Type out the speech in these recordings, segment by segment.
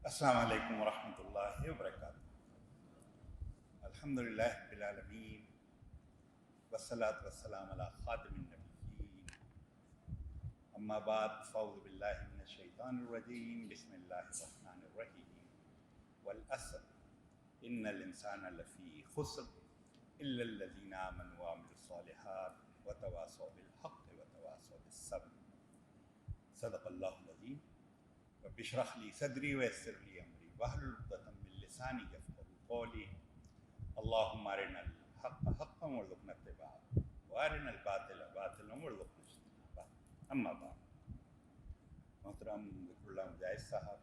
السلام علیکم ورحمۃ اللہ وبرکاتہ۔ الحمدللہ رب العالمین والصلاۃ والسلام علی خاتم النبیین، اما بعد فاعوذ باللہ من الشیطان الرجیم، بسم اللہ الرحمن الرحیم۔ والعصر ان الانسان لفی خسر الا الذین آمنوا وعملوا الصالحات وتواصوا بالحق وتواصوا بالصبر۔ صدق اللہ العظیم۔ رب اشرح لی صدری ویسر لی امری واحلل عقدۃ من لسانی یفقهوا قولی۔ اللہم ارنا الحق حقا وارزقنا اتباعہ وارنا الباطل باطلا وارزقنا اجتنابہ۔ اما بعد، محترم ذکر اللہ مجاہد صاحب،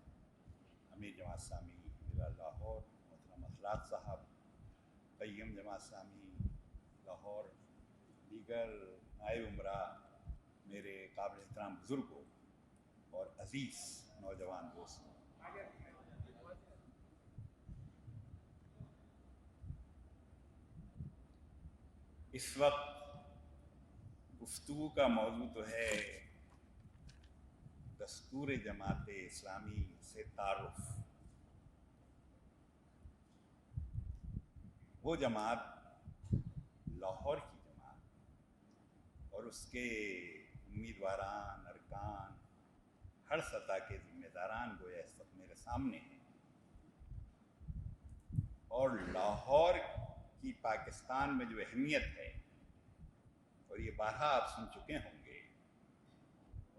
امیر جماعت اسلامی ضلع لاہور، محترم اخلاق صاحب، قیم جماعت اسلامی لاہور، دیگر نائب امراء، میرے قابل احترام بزرگوں اور عزیز نوجوان دوستوں، اس وقت گفتگو کا موضوع تو ہے دستور جماعت اسلامی سے تعارف۔ وہ جماعت لاہور کی جماعت اور اس کے امیدواران، ارکان، ہر سطح کے ذمہ داران گویا اس وقت میرے سامنے ہیں، اور لاہور کی پاکستان میں جو اہمیت ہے، اور یہ بارہا آپ سن چکے ہوں گے،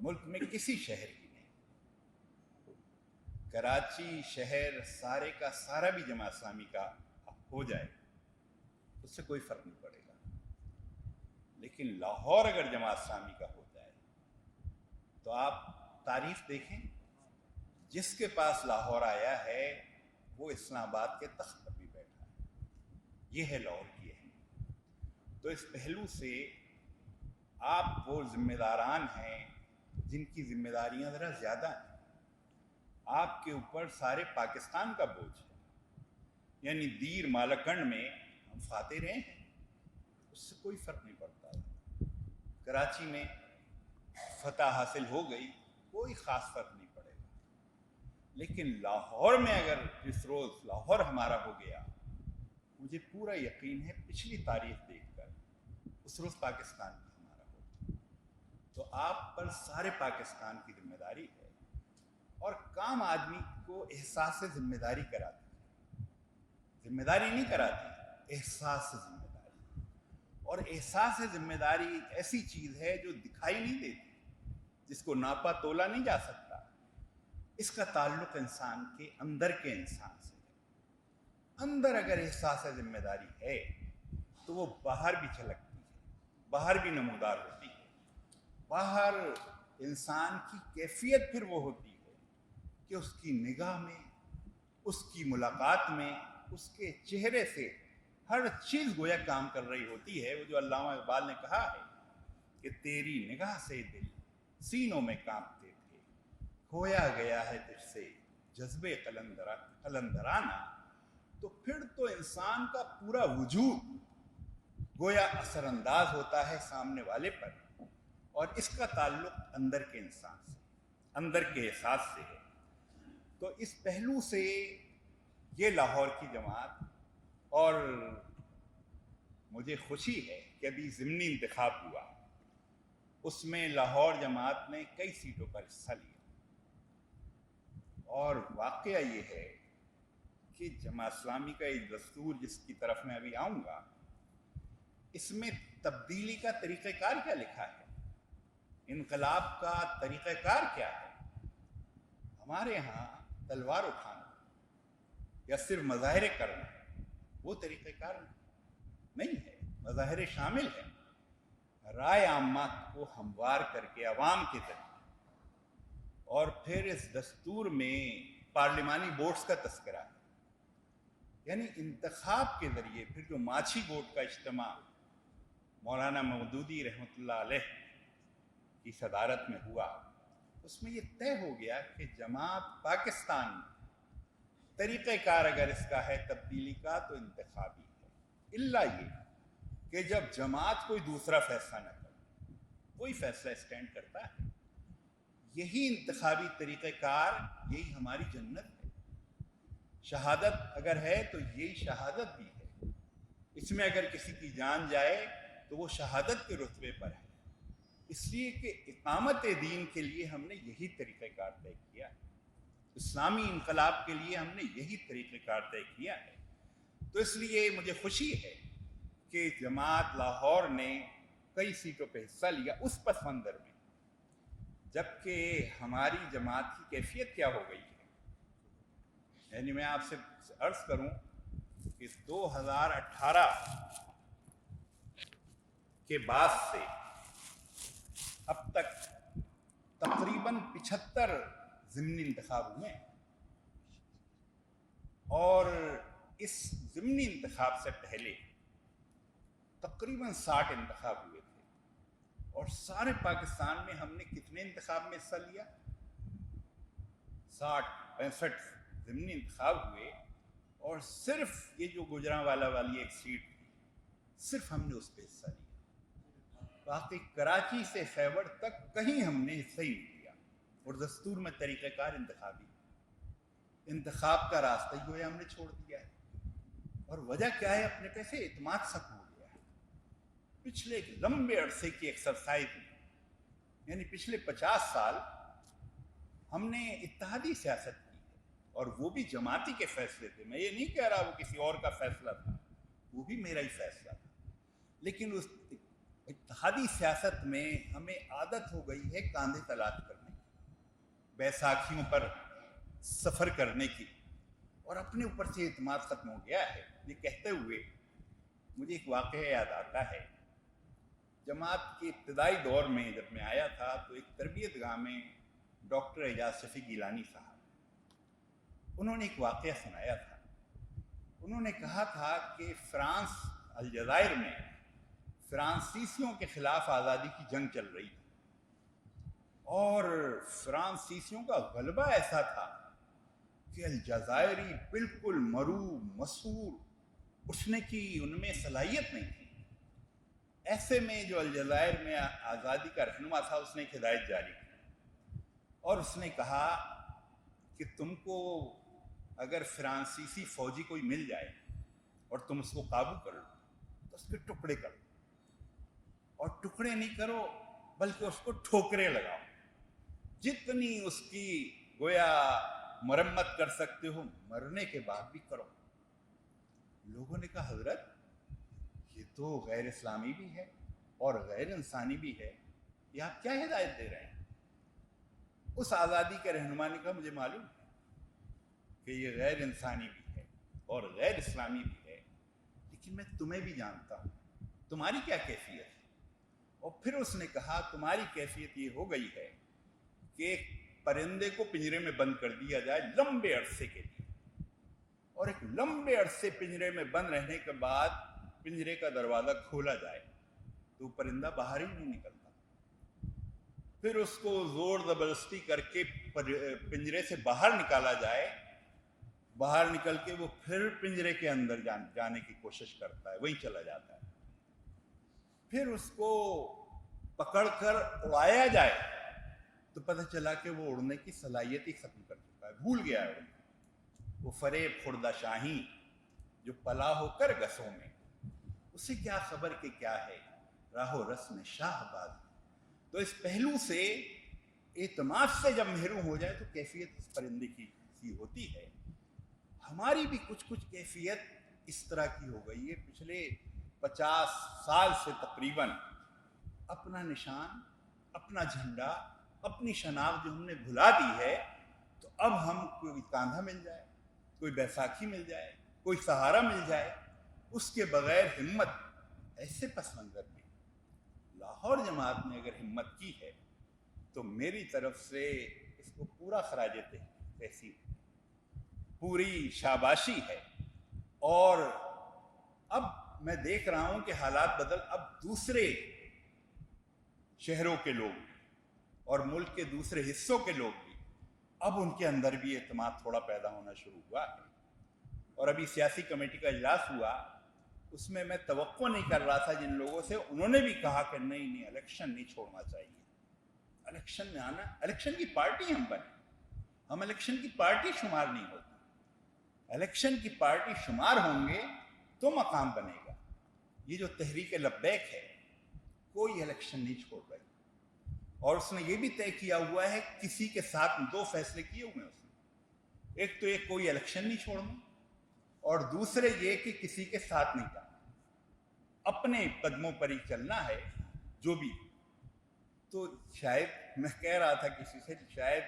ملک میں کسی شہر کی نہیں۔ کراچی شہر سارے کا سارا بھی جماعت اسلامی کا ہو جائے اس سے کوئی فرق نہیں پڑے گا، لیکن لاہور اگر جماعت اسلامی کا ہو جائے تو آپ تاریخ دیکھیں، جس کے پاس لاہور آیا ہے وہ اسلام آباد کے تخت پر بھی بیٹھا ہے۔ یہ ہے لاہور کی اہمیت۔ تو اس پہلو سے آپ وہ ذمہ داران ہیں جن کی ذمہ داریاں ذرا زیادہ ہیں۔ آپ کے اوپر سارے پاکستان کا بوجھ ہے، یعنی دیر مالکنڈ میں ہم فاتح رہے ہیں، اس سے کوئی فرق نہیں پڑتا۔ کراچی میں فتح حاصل ہو گئی، کوئی خاص فرق نہیں پڑے گا، لیکن لاہور میں اگر جس روز لاہور ہمارا ہو گیا، مجھے پورا یقین ہے پچھلی تاریخ دیکھ کر اس روز پاکستان بھی ہمارا ہوگا۔ تو آپ پر سارے پاکستان کی ذمہ داری ہے، اور کام آدمی کو احساس ذمہ داری کراتی ہے، ذمہ داری نہیں کراتی، احساس ذمہ داری۔ اور احساس ذمہ داری ایک ایسی چیز ہے جو دکھائی نہیں دیتی، جس کو ناپا تولا نہیں جا سکتا۔ اس کا تعلق انسان کے اندر کے انسان سے ہے۔ اندر اگر احساس ذمہ داری ہے تو وہ باہر بھی جھلکتی ہے، باہر بھی نمودار ہوتی ہے۔ باہر انسان کی کیفیت پھر وہ ہوتی ہے کہ اس کی نگاہ میں، اس کی ملاقات میں، اس کے چہرے سے ہر چیز گویا کام کر رہی ہوتی ہے۔ وہ جو علامہ اقبال نے کہا ہے کہ تیری نگاہ سے دل سینوں میں کانپتے تھے، کھویا گیا ہے تجھ سے جذبے قلندرانہ، تو پھر تو انسان کا پورا وجود گویا اثر انداز ہوتا ہے سامنے والے پر، اور اس کا تعلق اندر کے انسان سے، اندر کے احساس سے ہے۔ تو اس پہلو سے یہ لاہور کی جماعت، اور مجھے خوشی ہے کہ ابھی ضمنی انتخاب ہوا، اس میں لاہور جماعت نے کئی سیٹوں پر حصہ لیا، اور واقعہ یہ ہے کہ جماعت اسلامی کا یہ دستور جس کی طرف میں ابھی آؤں گا، اس میں تبدیلی کا طریقہ کار کیا لکھا ہے، انقلاب کا طریقہ کار کیا ہے۔ ہمارے ہاں تلوار اٹھانا یا صرف مظاہرے کرنا وہ طریقہ کار نہیں ہے، مظاہرے شامل ہیں، رائے عامہ کو ہموار کر کے عوام کے ذریعے، اور پھر اس دستور میں پارلیمانی ووٹس کا تذکرہ ہے، یعنی انتخاب کے ذریعے پھر جو ماچھی ووٹ کا اجتماع مولانا مودودی رحمۃ اللہ علیہ کی صدارت میں ہوا، اس میں یہ طے ہو گیا کہ جماعت پاکستان میں طریقہ کار اگر اس کا ہے تبدیلی کا تو انتخابی ہے، الا یہ کہ جب جماعت کوئی دوسرا فیصلہ نہ کرے، کوئی فیصلہ اسٹینڈ کرتا ہے، یہی انتخابی طریقہ کار، یہی ہماری جنت ہے۔ شہادت اگر ہے تو یہی شہادت بھی ہے، اس میں اگر کسی کی جان جائے تو وہ شہادت کے رتبے پر ہے، اس لیے کہ اقامت دین کے لیے ہم نے یہی طریقہ کار طے کیا ہے، اسلامی انقلاب کے لیے ہم نے یہی طریقہ کار طے کیا ہے۔ تو اس لیے مجھے خوشی ہے کہ جماعت لاہور نے کئی سیٹوں پہ حصہ لیا اس پس منظر میں، جبکہ ہماری جماعت کی کیفیت کیا ہو گئی ہے۔ یعنی میں آپ سے عرض کروں کہ 2018 کے بعد سے اب تک تقریباً 75 ضمنی انتخاب ہوئے ہیں، اور اس ضمنی انتخاب سے پہلے تقریباً 60 انتخاب ہوئے تھے، اور سارے پاکستان میں ہم نے کتنے انتخاب میں حصہ لیا؟ 60-65 ضمنی انتخاب ہوئے، اور صرف یہ جو گوجرانوالہ والی ایک سیٹ تھی، صرف ہم نے اس پہ حصہ لیا، باقی کراچی سے خیبر تک کہیں ہم نے حصہ ہی نہیں لیا۔ اور دستور میں طریقہ کار انتخابی، انتخاب کا راستہ ہی ہم نے چھوڑ دیا ہے، اور وجہ کیا ہے؟ اپنے پیسے اعتماد ختم ہو گیا ہے۔ پچھلے ایک لمبے عرصے کی ایکسرسائز میں، یعنی پچھلے 50 سال ہم نے اتحادی سیاست کی ہے، اور وہ بھی جماعتی کے فیصلے تھے۔ میں یہ نہیں کہہ رہا وہ کسی اور کا فیصلہ تھا، وہ بھی میرا ہی فیصلہ تھا، لیکن اس اتحادی سیاست میں ہمیں عادت ہو گئی ہے کاندھے تلاش کرنے کی، بیساکھیوں پر سفر کرنے کی، اور اپنے اوپر سے اعتماد ختم ہو گیا ہے۔ یہ کہتے ہوئے مجھے ایک واقعہ یاد آتا ہے۔ جماعت کے ابتدائی دور میں جب میں آیا تھا تو ایک تربیت گاہ میں ڈاکٹر اعجاز شفیع گیلانی صاحب، انہوں نے ایک واقعہ سنایا تھا۔ انہوں نے کہا تھا کہ فرانس الجزائر میں فرانسیسیوں کے خلاف آزادی کی جنگ چل رہی تھی، اور فرانسیسیوں کا غلبہ ایسا تھا کہ الجزائری بالکل مرو مسحور، اٹھنے کی ان میں صلاحیت نہیں تھی۔ ایسے میں جو الجزائر میں آزادی کا رہنما تھا، اس نے ایک ہدایت جاری کی، اور اس نے کہا کہ تم کو اگر فرانسیسی فوجی کوئی مل جائے اور تم اس کو قابو کر لو تو اس کے ٹکڑے کرو، اور ٹکڑے نہیں کرو بلکہ اس کو ٹھوکرے لگاؤ، جتنی اس کی گویا مرمت کر سکتے ہو مرنے کے بعد بھی کرو۔ لوگوں نے کہا حضرت یہ تو غیر اسلامی بھی ہے اور غیر انسانی بھی ہے، یہ آپ کیا ہدایت دے رہے ہیں؟ اس آزادی کے رہنما نے کہا مجھے معلوم ہے کہ یہ غیر انسانی بھی ہے اور غیر اسلامی بھی ہے، لیکن میں تمہیں بھی جانتا ہوں، تمہاری کیا کیفیت ہے؟ اور پھر اس نے کہا تمہاری کیفیت یہ ہو گئی ہے کہ ایک پرندے کو پنجرے میں بند کر دیا جائے لمبے عرصے کے لیے، اور ایک لمبے عرصے پنجرے میں بند رہنے کے بعد پنجرے کا دروازہ کھولا جائے تو پرندہ باہر ہی نہیں نکلتا، پھر اس کو زور زبردستی کر کے پنجرے سے باہر نکالا جائے، باہر نکل کے وہ پھر پنجرے کے اندر جانے کی کوشش کرتا ہے، وہیں چلا جاتا ہے، پھر اس کو پکڑ کر اڑایا جائے تو پتہ چلا کہ وہ اڑنے کی صلاحیت ہی ختم کر چکا ہے، بھول گیا ہے وہ فریب خوردہ شاہین جو پلا ہو کر گسوں میں، اسے کیا خبر کہ کیا ہے راہ و رسم شاہ باز۔ تو اس پہلو سے اعتماد سے جب محروم ہو جائے تو کیفیت اس پرندے کی سی ہوتی ہے۔ ہماری بھی کچھ کیفیت اس طرح کی ہو گئی ہے، پچھلے 50 سال سے تقریباً اپنا نشان، اپنا جھنڈا، اپنی شناخت جو ہم نے بھلا دی ہے، تو اب ہم کوئی کاندھا مل جائے، کوئی بیساکھی مل جائے، کوئی سہارا مل جائے، اس کے بغیر ہمت، ایسے پس منظر میں لاہور جماعت نے اگر ہمت کی ہے تو میری طرف سے اس کو پورا خراج تحسین، پوری شاباشی ہے۔ اور اب میں دیکھ رہا ہوں کہ حالات بدل، اب دوسرے شہروں کے لوگ اور ملک کے دوسرے حصوں کے لوگ بھی، اب ان کے اندر بھی اعتماد تھوڑا پیدا ہونا شروع ہوا ہے۔ اور ابھی سیاسی کمیٹی کا اجلاس ہوا، اس میں میں توقع نہیں کر رہا تھا جن لوگوں سے، انہوں نے بھی کہا کہ نہیں الیکشن نہیں چھوڑنا چاہیے، الیکشن میں آنا، الیکشن کی پارٹی ہم بنے، ہم الیکشن کی پارٹی شمار نہیں ہوتے، الیکشن کی پارٹی شمار ہوں گے تو مقام بنے گا. یہ جو تحریک لبیک ہے کوئی الیکشن نہیں چھوڑ رہی, اور اس نے یہ بھی طے کیا ہوا ہے کسی کے ساتھ 2 فیصلے کیے ہوئے ہیں اس نے. ایک تو ایک کوئی الیکشن نہیں چھوڑنا, اور دوسرے یہ کہ کسی کے ساتھ نہیں جانا, اپنے قدموں پر ہی چلنا ہے جو بھی. تو شاید میں کہہ رہا تھا کسی سے, شاید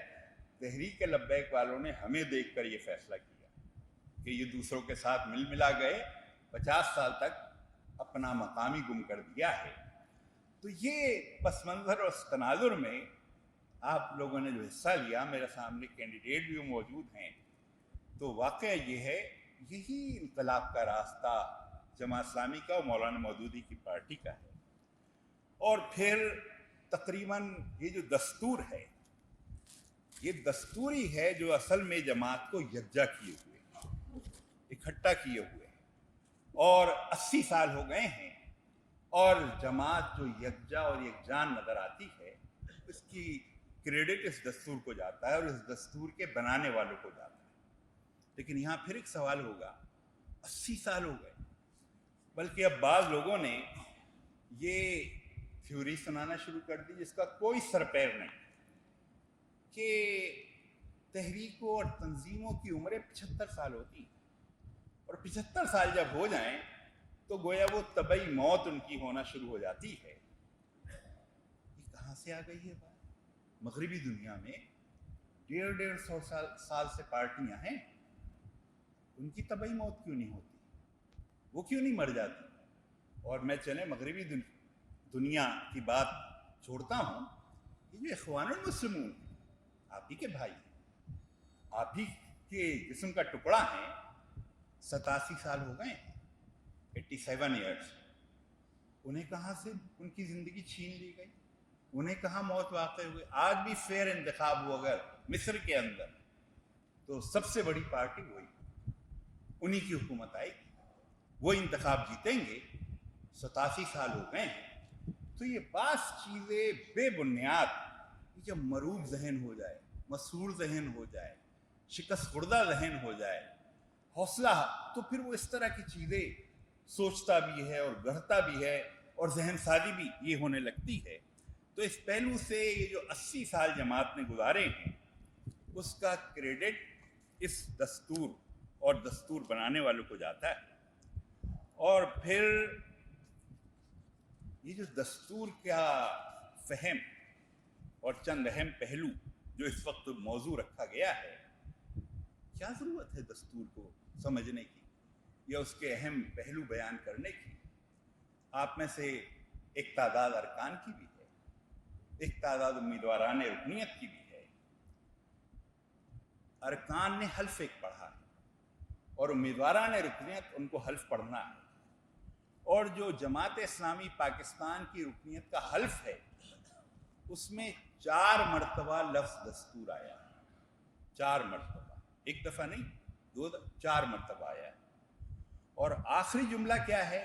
تحریک لبیک والوں نے ہمیں دیکھ کر یہ فیصلہ کیا کہ یہ دوسروں کے ساتھ مل ملا گئے, 50 سال تک اپنا مقام ہی گم کر دیا ہے. تو یہ پس منظر اور اس تناظر میں آپ لوگوں نے جو حصہ لیا, میرے سامنے کینڈیڈیٹ بھی موجود ہیں, تو واقعہ یہ ہے یہی انقلاب کا راستہ جماعت اسلامی کا اور مولانا مودودی کی پارٹی کا ہے. اور پھر تقریباً یہ جو دستور ہے یہ دستوری ہے جو اصل میں جماعت کو یکجا کیے ہوئے, اکٹھا کیے ہوئے, اور 80 سال ہو گئے ہیں, اور جماعت جو یکجا اور یکجان نظر آتی ہے اس کی کریڈٹ اس دستور کو جاتا ہے اور اس دستور کے بنانے والوں کو جاتا ہے. لیکن یہاں پھر ایک سوال ہوگا, 80 سال ہو گئے, بلکہ اب بعض لوگوں نے یہ تھیوری سنانا شروع کر دی جس کا کوئی سر پیر نہیں کہ تحریکوں اور تنظیموں کی عمریں 75 سال ہوتی ہیں, اور 75 سال جب ہو جائیں تو گویا وہ طبعی موت ان کی ہونا شروع ہو جاتی ہے. یہ کہاں سے آ گئی ہے بات؟ مغربی دنیا میں 150 سال سے پارٹیاں ہیں, ان کی طبعی موت کیوں نہیں ہوتی, وہ کیوں نہیں مر جاتی؟ اور میں چلے مغربی دنیا کی بات چھوڑتا ہوں, یہ جو اخوان المسلمون آپ ہی کے بھائی ہیں, آپ ہی کے جسم کا ٹکڑا ہیں, 87 سال ہو گئے, 87 ایئرس, انہیں کہاں سے ان کی زندگی چھین لی گئی, انہیں کہاں موت واقع ہوئی؟ آج بھی فیئر انتخاب ہو اگر مصر کے اندر تو سب سے بڑی پارٹی وہی, انہی کی حکومت آئے گی, وہ انتخاب جیتیں گے. 87 سال ہو گئے ہیں. تو یہ بعض چیزیں بے بنیاد, جب مروب ذہن ہو جائے, مسحور ذہن ہو جائے, شکست خوردہ ذہن ہو جائے, حوصلہ, تو پھر وہ اس طرح کی چیزیں سوچتا بھی ہے اور گڑھتا بھی ہے, اور ذہن سازی بھی یہ ہونے لگتی ہے. تو اس پہلو سے یہ جو 80 سال جماعت نے گزارے ہیں اس کا کریڈٹ اس دستور اور دستور بنانے والوں کو جاتا ہے. اور پھر یہ جو دستور کا فہم اور چند اہم پہلو جو اس وقت موضوع رکھا گیا ہے, کیا ضرورت ہے دستور کو سمجھنے کی یا اس کے اہم پہلو بیان کرنے کی؟ آپ میں سے ایک تعداد ارکان کی بھی ہے, ایک تعداد امیدواران رکنیت کی بھی ہے. ارکان نے حلف ایک پڑھا ہے اور امیدواران رکنیت ان کو حلف پڑھنا ہے. اور جو جماعت اسلامی پاکستان کی رکنیت کا حلف ہے اس میں 4 مرتبہ لفظ دستور آیا ہے, 4 مرتبہ, ایک دفعہ نہیں, 4 مرتبہ آیا ہے. اور آخری جملہ کیا ہے؟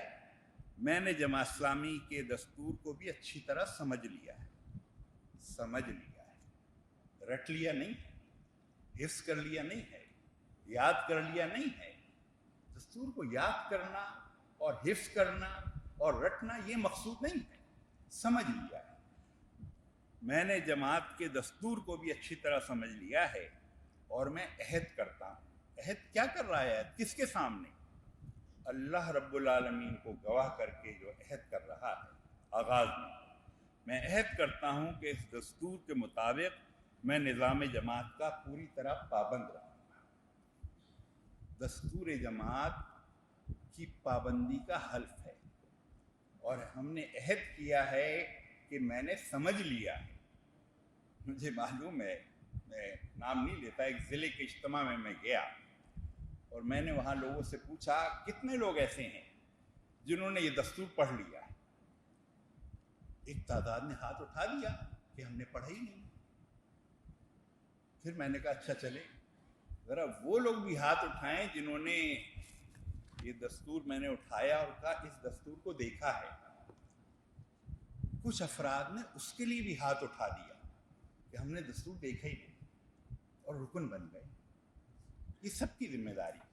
میں نے جماعت اسلامی کے دستور کو بھی اچھی طرح سمجھ لیا ہے. سمجھ لیا ہے, رٹ لیا نہیں ہے, حفظ کر لیا نہیں ہے, یاد کر لیا نہیں ہے. دستور کو یاد کرنا اور حفظ کرنا اور رٹنا یہ مقصود نہیں ہے, سمجھ لیا ہے. میں نے جماعت کے دستور کو بھی اچھی طرح سمجھ لیا ہے اور میں عہد کرتا ہوں. عہد کیا کر رہا ہے؟ کس کے سامنے؟ اللہ رب العالمین کو گواہ کر کے جو عہد کر رہا ہے آغاز میں عہد کرتا ہوں کہ اس دستور کے مطابق میں نظام جماعت کا پوری طرح پابند رہوں گا. دستور جماعت کی پابندی کا حلف ہے, اور ہم نے عہد کیا ہے کہ میں نے سمجھ لیا ہے. مجھے معلوم ہے, میں نام نہیں لیتا, ایک ضلع کے اجتماع میں میں گیا اور میں نے وہاں لوگوں سے پوچھا کتنے لوگ ایسے ہیں جنہوں نے یہ دستور پڑھ لیا ہے. ایک تعداد نے ہاتھ اٹھا دیا کہ ہم نے پڑھا ہی نہیں. پھر میں نے کہا اچھا چلے ذرا وہ لوگ بھی ہاتھ اٹھائیں جنہوں نے یہ دستور میں نے اٹھایا اور کہا اس دستور کو دیکھا ہے. کچھ افراد نے اس کے لیے بھی ہاتھ اٹھا دیا کہ ہم نے دستور دیکھا ہی نہیں اور رکن بن گئے. یہ سب کی ذمہ داری ہے.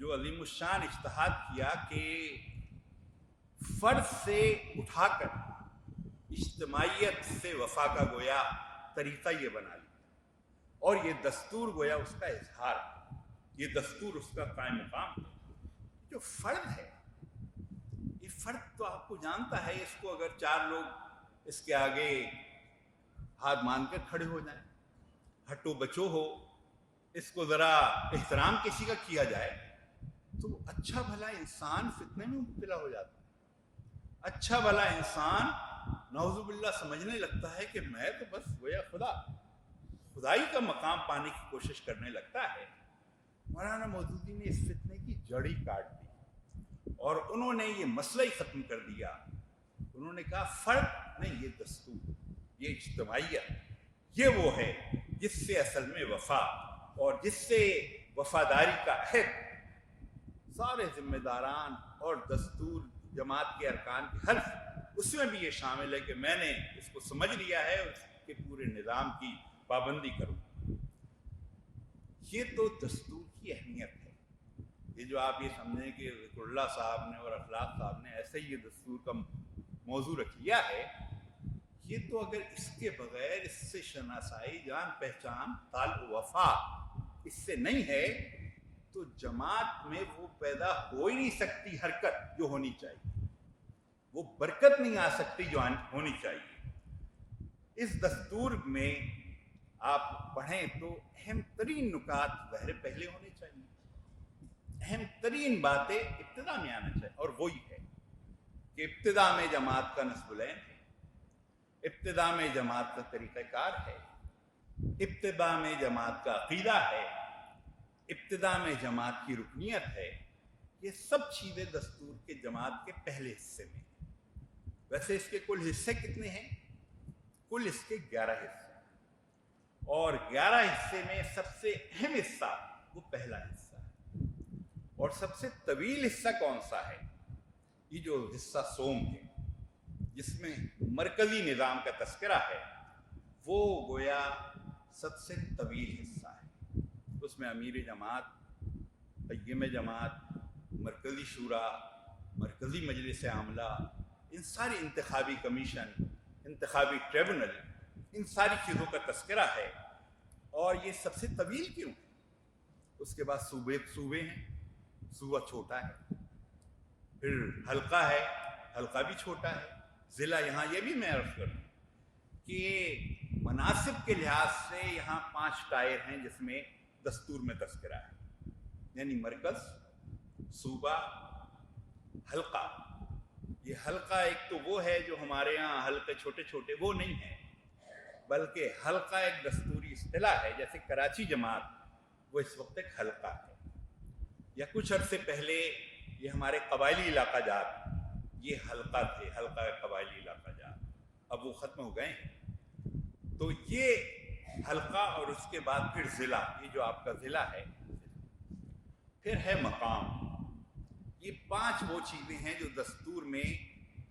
جو عظیم الشان اجتہاد کیا کہ فرد سے اٹھا کر اجتماعیت سے وفا کا گویا طریقہ یہ بنا لیا، اور یہ دستور گویا اس کا اظہار، یہ دستور اس کا قائم مقام ہے۔ جو فرد ہے، یہ فرد تو آپ کو جانتا ہے، اس کو اگر 4 لوگ اس کے آگے ہاتھ مان کر کھڑے ہو جائیں، ہٹو بچو ہو، اس کو ذرا احترام کسی کا کیا جائے تو اچھا بھلا انسان فتنے میں مبتلا ہو جاتا ہے۔ اچھا بھلا انسان نعوذ باللہ سمجھنے لگتا ہے کہ میں تو بس گویا خدائی کا مقام پانے کی کوشش کرنے لگتا ہے۔ مولانا مودودی نے اس فتنے کی جڑی کاٹ دی اور انہوں نے یہ مسئلہ ہی ختم کر دیا۔ انہوں نے کہا فرد نہیں، یہ دستور، یہ اجتماعیت، یہ وہ ہے جس سے اصل میں وفا اور جس سے وفاداری کا عہد سارے ذمہ داران اور دستور جماعت کے ارکان کے حلف، اس میں بھی یہ شامل ہے کہ میں نے اس کو سمجھ لیا ہے اور اس کے پورے نظام کی پابندی کروں۔ یہ تو دستور کی اہمیت ہے۔ یہ جو آپ یہ سمجھیں کہ ذکر اللہ صاحب نے اور اخلاق صاحب نے ایسے ہی یہ دستور کا موضوع رکھ لیا ہے، یہ تو اگر اس کے بغیر اس سے شناسائی، جان پہچان، تعلق وفا اس سے نہیں ہے تو جماعت میں وہ پیدا ہو ہی نہیں سکتی حرکت جو ہونی چاہیے، وہ برکت نہیں آ سکتی جو ہونی چاہیے۔ اس دستور میں آپ پڑھیں تو اہم ترین نکات ظاہر پہلے ہونے چاہیے، اہم ترین باتیں ابتدا میں آنا چاہیے، اور وہی ہے کہ ابتدا میں جماعت کا نصب العین ہے، ابتدا میں جماعت کا طریقہ کار ہے، ابتدا میں جماعت کا عقیدہ ہے، ابتدا میں جماعت کی رکنیت ہے۔ یہ سب چیزیں دستور کے جماعت کے پہلے حصے میں۔ ویسے اس کے کل حصے کتنے ہیں؟ کل اس کے 11 حصے، اور 11 حصے میں سب سے اہم حصہ وہ پہلا حصہ ہے۔ اور سب سے طویل حصہ کون سا ہے؟ یہ جو حصہ سوم ہے، جس میں مرکزی نظام کا تذکرہ ہے، وہ گویا سب سے طویل حصہ ہے۔ اس میں امیر جماعت، قیم جماعت، مرکزی شورا، مرکزی مجلس عاملہ، ان ساری انتخابی کمیشن، انتخابی ٹریبونل، ان ساری چیزوں کا تذکرہ ہے۔ اور یہ سب سے طویل کیوں ہے؟ اس کے بعد صوبے ہیں، صوبہ چھوٹا ہے، پھر حلقہ ہے، حلقہ بھی چھوٹا ہے، ضلع، یہاں یہ بھی میں عرض کروں کہ مناسب کے لحاظ سے یہاں 5 ٹائر ہیں جس میں دستور میں تذکرہ ہے، یعنی مرکز، صوبہ، حلقہ۔ یہ حلقہ ایک تو وہ ہے جو ہمارے ہاں حلقے چھوٹے چھوٹے وہ نہیں ہیں، بلکہ حلقہ ایک دستوری اصطلاح ہے، جیسے کراچی جماعت وہ اس وقت ایک حلقہ ہے، یا کچھ عرصے پہلے یہ ہمارے قبائلی علاقہ جات یہ حلقہ تھے، حلقہ قبائلی علاقہ جات، اب وہ ختم ہو گئے ہیں۔ تو یہ حلقہ، اور اس کے بعد پھر ضلع، یہ جو آپ کا ضلع ہے، پھر ہے مقام۔ یہ 5 وہ چیزیں ہیں جو دستور میں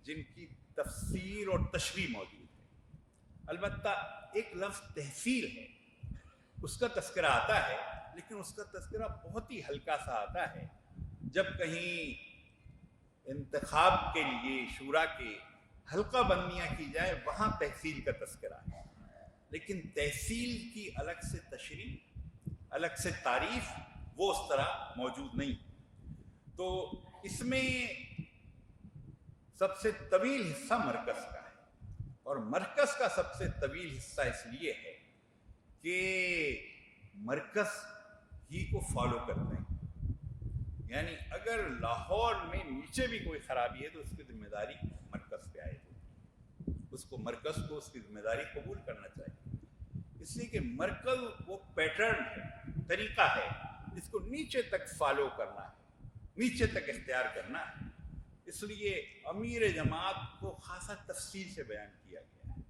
جن کی تفسیر اور تشریح موجود ہے۔ البتہ ایک لفظ تحصیل ہے، اس کا تذکرہ آتا ہے، لیکن اس کا تذکرہ بہت ہی ہلکا سا آتا ہے۔ جب کہیں انتخاب کے لیے شورا کے حلقہ بندیاں کی جائے، وہاں تحصیل کا تذکرہ ہے، لیکن تحصیل کی الگ سے تشریح، الگ سے تعریف وہ اس طرح موجود نہیں۔ تو اس میں سب سے طویل حصہ مرکز کا ہے، اور مرکز کا سب سے طویل حصہ اس لیے ہے کہ مرکز ہی کو فالو کرتے ہیں، یعنی اگر لاہور میں نیچے بھی کوئی خرابی ہے تو اس کی ذمہ داری مرکز پہ آئے گی، اس کو مرکز کو اس کی ذمہ داری قبول کرنا چاہیے، اس لیے کہ مرکز وہ پیٹرن ہے، طریقہ ہے، جس کو نیچے تک فالو کرنا ہے، نیچے تک اختیار کرنا ہے۔ اس لیے امیر جماعت کو خاصا تفصیل سے بیان کیا گیا ہے،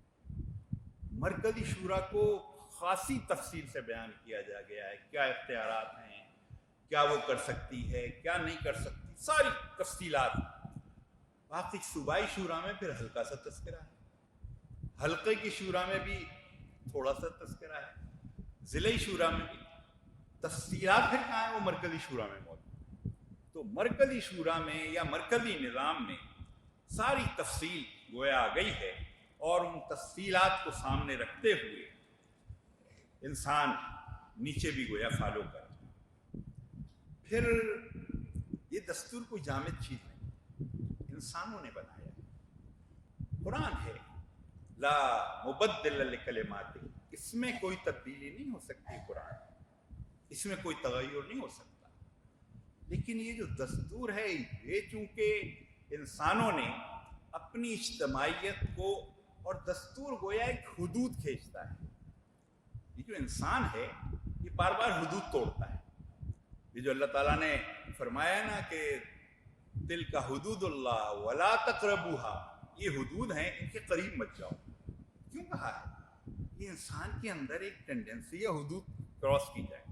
مرکزی شورا کو خاصی تفصیل سے بیان کیا گیا ہے، کیا اختیارات ہیں، کیا وہ کر سکتی ہے، کیا نہیں کر سکتی، ساری تفصیلات۔ باقی صوبائی شورا میں پھر ہلکا سا تذکرہ ہے، حلقے کی شورا میں بھی تھوڑا سا تذکرہ ہے، ضلعی شورا میں بھی۔ تفصیلات پھر کہاں ہیں؟ وہ مرکزی شورا میں موجود۔ تو مرکزی شورا میں یا مرکزی نظام میں ساری تفصیل گویا آ گئی ہے، اور ان تفصیلات کو سامنے رکھتے ہوئے انسان نیچے بھی گویا فالو کر۔ پھر یہ دستور کوئی جامد چیز نہیں، انسانوں نے بنایا ہے۔ قرآن ہے لا مبدل لکلمات، اس میں کوئی تبدیلی نہیں ہو سکتی، قرآن اس میں کوئی تغیر نہیں ہو سکتا۔ لیکن یہ جو دستور ہے یہ چونکہ انسانوں نے اپنی اجتماعیت کو، اور دستور گویا ایک حدود کھینچتا ہے۔ یہ جو انسان ہے یہ بار بار حدود توڑتا ہے۔ یہ جو اللہ تعالیٰ نے فرمایا نا کہ دل کا حدود اللہ ولا تقربوها، یہ حدود ہیں، ان کے قریب مت جاؤ۔ کیوں کہا ہے؟ یہ انسان کے اندر ایک ٹینڈنسی ہے حدود کراس کی جائے،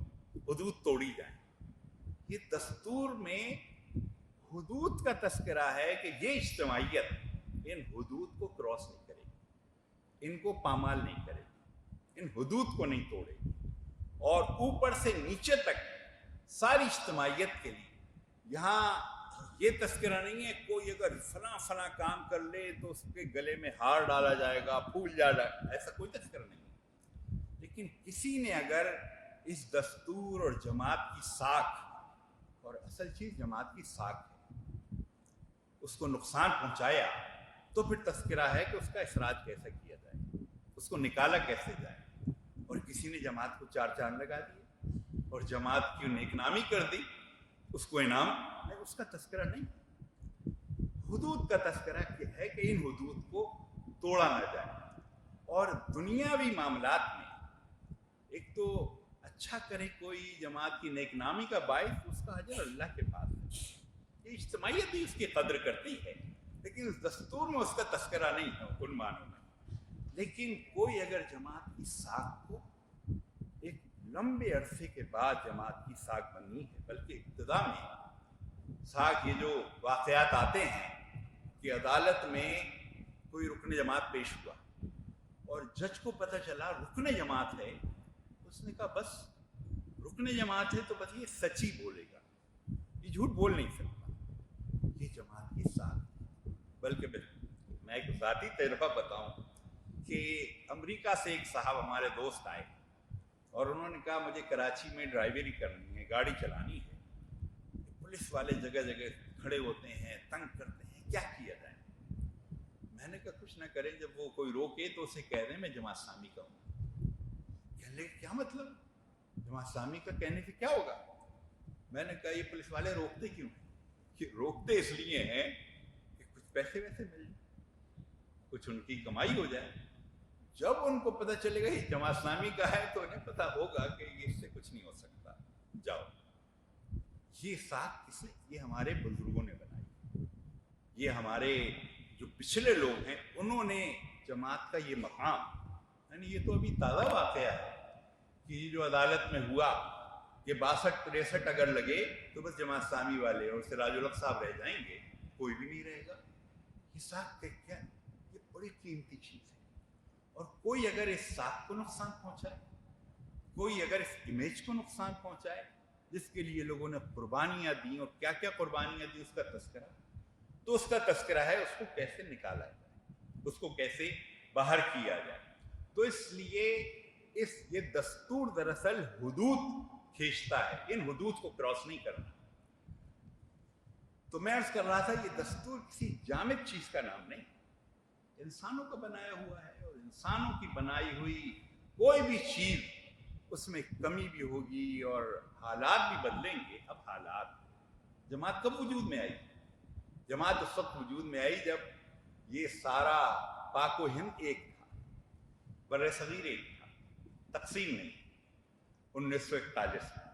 حدود توڑی جائے۔ یہ دستور میں حدود کا تذکرہ ہے کہ یہ اجتماعیت ان حدود کو کراس نہیں کرے گی، ان کو پامال نہیں کرے گی، ان حدود کو نہیں توڑے گی، اور اوپر سے نیچے تک ساری اجتماعیت کے لیے یہاں یہ تذکرہ نہیں ہے کوئی اگر فلاں کام کر لے تو اس کے گلے میں ہار ڈالا جائے گا، پھول جائے گا، ایسا کوئی تذکرہ نہیں ہے۔ لیکن کسی نے اگر اس دستور اور جماعت کی ساکھ، اور اصل چیز جماعت کی ساکھ ہے، اس کو نقصان پہنچایا تو پھر تذکرہ ہے کہ اس کا اخراج کیسے کیا جائے، اس کو نکالا کیسے جائے۔ اور کسی نے جماعت کو چار چاند لگا دیے اور جماعت کی نیک نامی کر دی، اس کو انعام نہیں، اس کا تذکرہ نہیں۔ حدود کا تذکرہ ہے کہ ان حدود کو توڑا نہ جائے۔ اور دنیاوی معاملات میں ایک تو اچھا کرے کوئی جماعت کی نیک نامی کا باعث، اس کا اجر اللہ کے پاس ہے، یہ اجتماعیت بھی اس کی قدر کرتی ہے، لیکن اس دستور میں اس کا تذکرہ نہیں ہے ان معنوں میں۔ لیکن کوئی اگر جماعت کی ساکھ کو ایک لمبے عرصے کے بعد جماعت کی ساکھ بنی ہے، بلکہ ابتدا میں ساکھ یہ جو واقعات آتے ہیں کہ عدالت میں کوئی رکن جماعت پیش ہوا اور جج کو پتہ چلا رکن جماعت ہے، اس نے کہا بس رکن جماعت ہے تو بس یہ سچ ہی بولے گا، یہ جھوٹ بول نہیں سکتا، یہ جماعت کی ساکھ۔ بلکہ میں ایک ذاتی تجربہ بتاؤں کہ امریکہ سے ایک صاحب ہمارے دوست آئے اور انہوں نے کہا مجھے کراچی میں ڈرائیوری کرنی ہے، گاڑی چلانی ہے۔ پولیس والے جگہ جگہ کھڑے ہوتے ہیں، تنگ کرتے ہیں، کیا کیا جائے؟ میں نے کہا کچھ نہ کریں، جب وہ کوئی روکے تو اسے کہہ دیں میں جماعت اسلامی کا ہوں۔ کہنے لگے کیا مطلب؟ جماعت اسلامی کا کہنے سے کیا ہوگا؟ میں نے کہا یہ پولیس والے روکتے کیوں ہیں؟ کہ روکتے اس لیے ہیں کہ کچھ پیسے ویسے مل جائیں، کچھ ان کی کمائی ہو جائے۔ جب ان کو پتہ چلے گا یہ جماعت اسلامی کا ہے تو انہیں پتہ ہوگا کہ اس سے کچھ نہیں ہو سکتا، جاؤ۔ یہ ساکھ کس نے؟ یہ ہمارے بزرگوں نے بنائی، یہ ہمارے جو پچھلے لوگ ہیں انہوں نے جماعت کا یہ مقام، یعنی یہ تو ابھی تازہ واقعہ ہے کہ یہ جو عدالت میں ہوا کہ 62-63 اگر لگے تو بس جماعت اسلامی والے اور سراج الحق صاحب رہ جائیں گے، کوئی بھی نہیں رہے گا۔ یہ ساکھ کیا؟ یہ بڑی قیمتی چیز ہے، اور کوئی اگر اس ساکھ کو نقصان پہنچائے، کوئی اگر اس امیج کو نقصان پہنچائے جس کے لیے لوگوں نے قربانیاں دیں، اور کیا کیا قربانیاں دیں اس کا تذکرہ، تو اس کا تذکرہ ہے اس کو کیسے نکالا جائے، اس کو کیسے باہر کیا جائے۔ تو اس لیے یہ دستور دراصل حدود کھینچتا ہے، ان حدود کو کراس نہیں کرنا۔ تو میں عرض کر رہا تھا یہ دستور کسی جامد چیز کا نام نہیں، انسانوں کا بنایا ہوا ہے، اور انسانوں کی بنائی ہوئی کوئی بھی چیز اس میں کمی بھی ہوگی اور حالات بھی بدلیں گے۔ اب حالات، جماعت کب وجود میں آئی؟ جماعت اس وقت وجود میں آئی جب یہ سارا پاک و ہند ایک تھا، بر صغیر ایک تھا، تقسیم نہیں، 1941 میں۔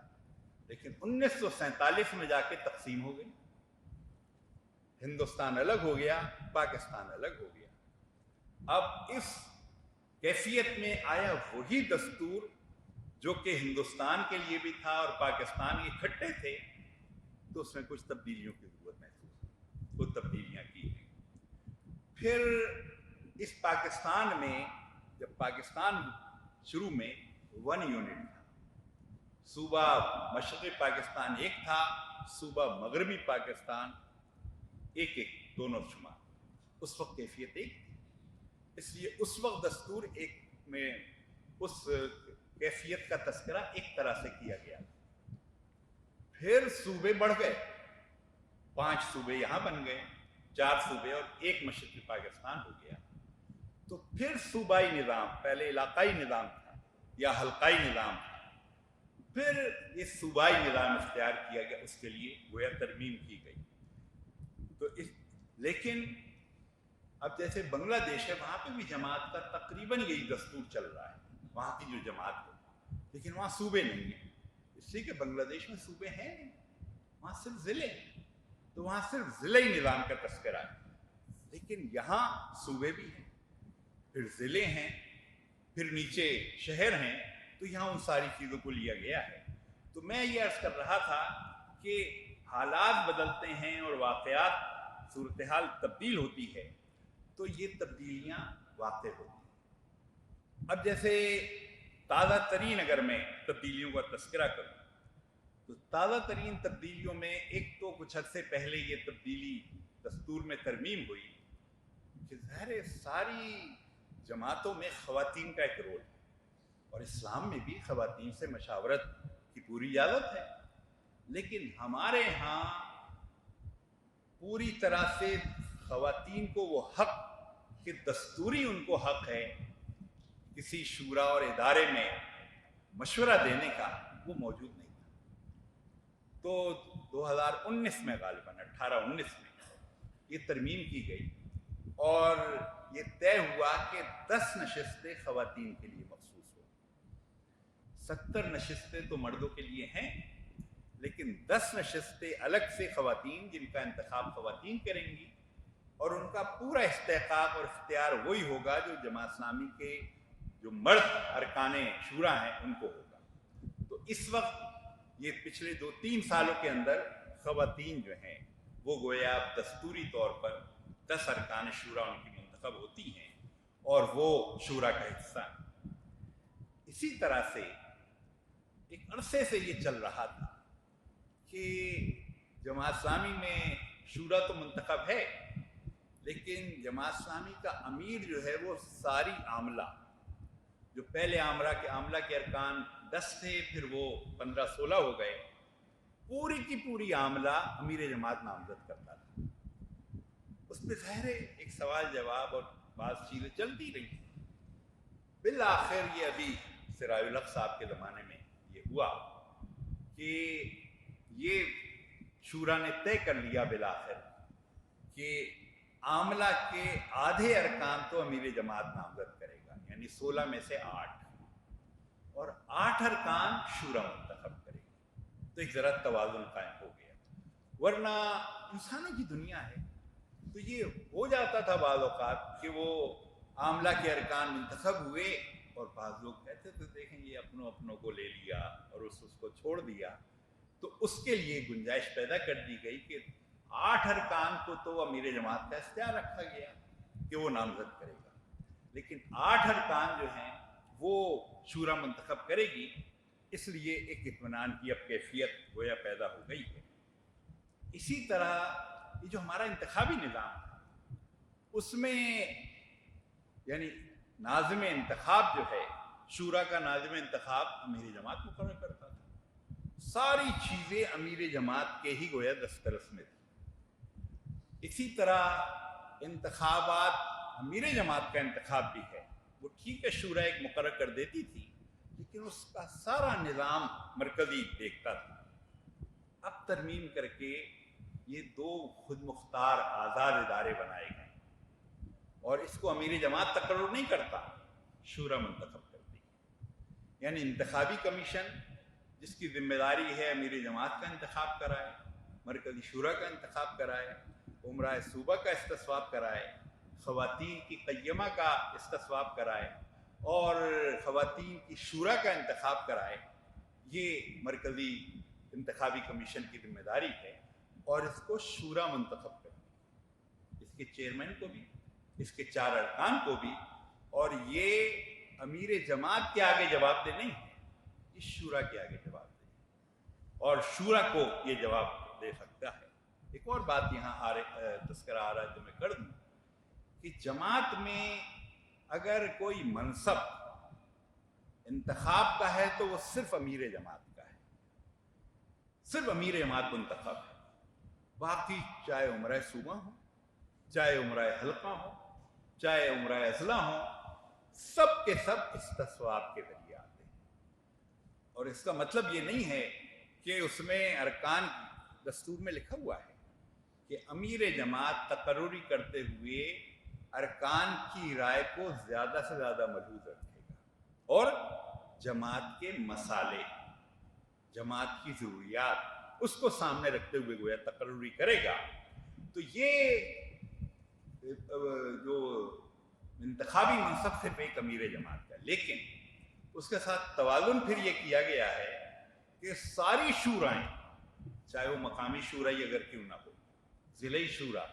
لیکن 1947 میں جا کے تقسیم ہو گئی، ہندوستان الگ ہو گیا، پاکستان الگ ہو گیا۔ اب اس کیفیت میں آیا وہی دستور جو کہ ہندوستان کے لیے بھی تھا اور پاکستان اکٹھے تھے، تو اس میں کچھ تبدیلیوں کی ضرورت محسوس ہوئی، کچھ تبدیلیاں کی گئیں۔ پھر اس پاکستان میں جب پاکستان شروع میں 1 یونٹ تھا، صوبہ مشرقی پاکستان ایک تھا، صوبہ مغربی پاکستان ایک دونوں شمار، اس وقت کیفیت ایک تھی، اس لیے اس وقت دستور ایک میں اس کیفیت کا تذکرہ ایک طرح سے کیا گیا۔ پھر صوبے بڑھ گئے، 5 صوبے یہاں بن گئے، 4 صوبے اور ایک مشرقی پاکستان ہو گیا۔ تو پھر صوبائی نظام، پہلے علاقائی نظام تھا یا حلقائی نظام تھا، پھر یہ صوبائی نظام اختیار کیا گیا، اس کے لیے گویا ترمیم کی گئی۔ تو لیکن اب جیسے بنگلہ دیش ہے، وہاں پہ بھی جماعت کا تقریباً یہی دستور چل رہا ہے، وہاں کی جو جماعت ہے، لیکن وہاں صوبے نہیں ہیں، اس لیے کہ بنگلہ دیش میں صوبے ہیں نہیں، وہاں صرف ضلع ہیں، تو وہاں صرف ضلعی نظام کا تذکرہ ہے۔ لیکن یہاں صوبے بھی ہیں، پھر ضلع ہیں، پھر نیچے شہر ہیں، تو یہاں ان ساری چیزوں کو لیا گیا ہے۔ تو میں یہ عرض کر رہا تھا کہ حالات بدلتے ہیں اور واقعات، صورتحال تبدیل ہوتی ہے، تو یہ تبدیلیاں واقع ہوتی ہیں۔ اب جیسے تازہ ترین اگر میں تبدیلیوں کا تذکرہ کروں تو تازہ ترین تبدیلیوں میں ایک تو کچھ عرصے پہلے یہ تبدیلی دستور میں ترمیم ہوئی کہ ظاہر ساری جماعتوں میں خواتین کا ایک رول ہے، اور اسلام میں بھی خواتین سے مشاورت کی پوری اجازت ہے، لیکن ہمارے ہاں پوری طرح سے خواتین کو وہ حق کہ دستوری ان کو حق ہے کسی شورا اور ادارے میں مشورہ دینے کا، وہ موجود نہیں تھا۔ تو 2019 میں غالباً 18-19 میں یہ ترمیم کی گئی اور یہ طے ہوا کہ 10 نشستیں خواتین کے لیے مخصوص ہو، 70 نشستیں تو مردوں کے لیے ہیں، لیکن 10 نشستیں الگ سے خواتین، جن کا انتخاب خواتین کریں گی، اور ان کا پورا استحقاق اور اختیار وہی ہوگا جو جماعت اسلامی کے جو مرد ارکان شورا ہیں ان کو ہوگا۔ تو اس وقت یہ پچھلے 2-3 سالوں کے اندر خواتین جو ہیں وہ گویا دستوری طور پر 10 ارکان شورا ان کی منتخب ہوتی ہیں اور وہ شورا کا حصہ ہیں۔ اسی طرح سے ایک عرصے سے یہ چل رہا تھا کہ جماعت اسلامی میں شورا تو منتخب ہے، لیکن جماعت اسلامی کا امیر جو ہے وہ ساری عاملہ، جو پہلے عاملہ کے ارکان 10 تھے، پھر وہ 15-16 ہو گئے، پوری کی پوری عاملہ امیر جماعت نامزد کرتا تھا۔ اس پہ ظاہر ہے ایک سوال جواب اور بعض چیزیں چلتی رہی۔ بالآخر یہ ابھی سراج الحق صاحب کے زمانے میں یہ ہوا کہ یہ شورا نے طے کر لیا بالآخر کہ عاملہ کے آدھے ارکان تو امیر جماعت نامزد کرے گا، یعنی 16 میں سے 8، اور 8 ارکان شورا منتخب کرے گا۔ تو ایک ذرا توازن قائم ہو گیا، ورنہ انسانوں کی دنیا ہے تو یہ ہو جاتا تھا بعض اوقات کہ وہ عاملہ کے ارکان منتخب ہوئے اور بعض لوگ کہتے تھے دیکھیں یہ اپنوں کو لے لیا اور اس کو چھوڑ دیا۔ تو اس کے لیے گنجائش پیدا کر دی گئی کہ 8 ارکان کو تو امیر جماعت کا اختیار رکھا گیا کہ وہ نامزد کرے گا، لیکن 8 ارکان جو ہیں وہ شورا منتخب کرے گی۔ اس لیے ایک اطمینان کی اب کیفیت گویا پیدا ہو گئی ہے۔ اسی طرح یہ جو ہمارا انتخابی نظام ہے اس میں یعنی ناظم انتخاب جو ہے، شورا کا ناظم انتخاب امیر جماعت مقرر کرتا تھا، ساری چیزیں امیر جماعت کے ہی گویا دسترس میں تھی۔ اسی طرح انتخابات، امیر جماعت کا انتخاب بھی ہے، وہ ٹھیک ہے شورا ایک مقرر کر دیتی تھی، لیکن اس کا سارا نظام مرکزی دیکھتا تھا۔ اب ترمیم کر کے یہ 2 خود مختار آزاد ادارے بنائے گئے اور اس کو امیر جماعت تقرر نہیں کرتا، شورا منتخب کرتی ہے۔ یعنی انتخابی کمیشن جس کی ذمہ داری ہے امیر جماعت کا انتخاب کرائے، مرکزی شورا کا انتخاب کرائے، عمرائے صوبہ کا استصواب کرائے، خواتین کی قیمہ کا استصواب کرائے اور خواتین کی شورا کا انتخاب کرائے، یہ مرکزی انتخابی کمیشن کی ذمہ داری ہے اور اس کو شورا منتخب کرتی ہے، اس کے چیئرمین کو بھی، اس کے 4 ارکان کو بھی، اور یہ امیر جماعت کے آگے جواب دہ نہیں ہے، اس شورا کے آگے جواب دہ۔ اور شورا کو یہ جواب دے سکتا ہے۔ ایک اور بات یہاں تذکرہ آ رہا ہے تو میں کر دوں کہ جماعت میں اگر کوئی منصب انتخاب کا ہے تو وہ صرف امیر جماعت کا ہے، صرف امیر جماعت منتخب ہے۔ باقی چاہے عمرہ صوبہ ہو، چاہے عمرہ حلقہ ہو، چاہے عمرہ اضلاع ہو، سب کے سب استصواب کے ذریعے آتے ہیں۔ اور اس کا مطلب یہ نہیں ہے کہ اس میں ارکان دستور میں لکھا ہوا ہے کہ امیر جماعت تقرری کرتے ہوئے ارکان کی رائے کو زیادہ سے زیادہ ملحوظ رکھے گا اور جماعت کے مسالے، جماعت کی ضروریات اس کو سامنے رکھتے ہوئے گویا تقرری کرے گا۔ تو یہ جو انتخابی منصب صرف ایک امیر جماعت کا، لیکن اس کے ساتھ توازن پھر یہ کیا گیا ہے کہ ساری شورائیں، چاہے وہ مقامی شورائی اگر کیوں نہ ہو، ضلعی شورا،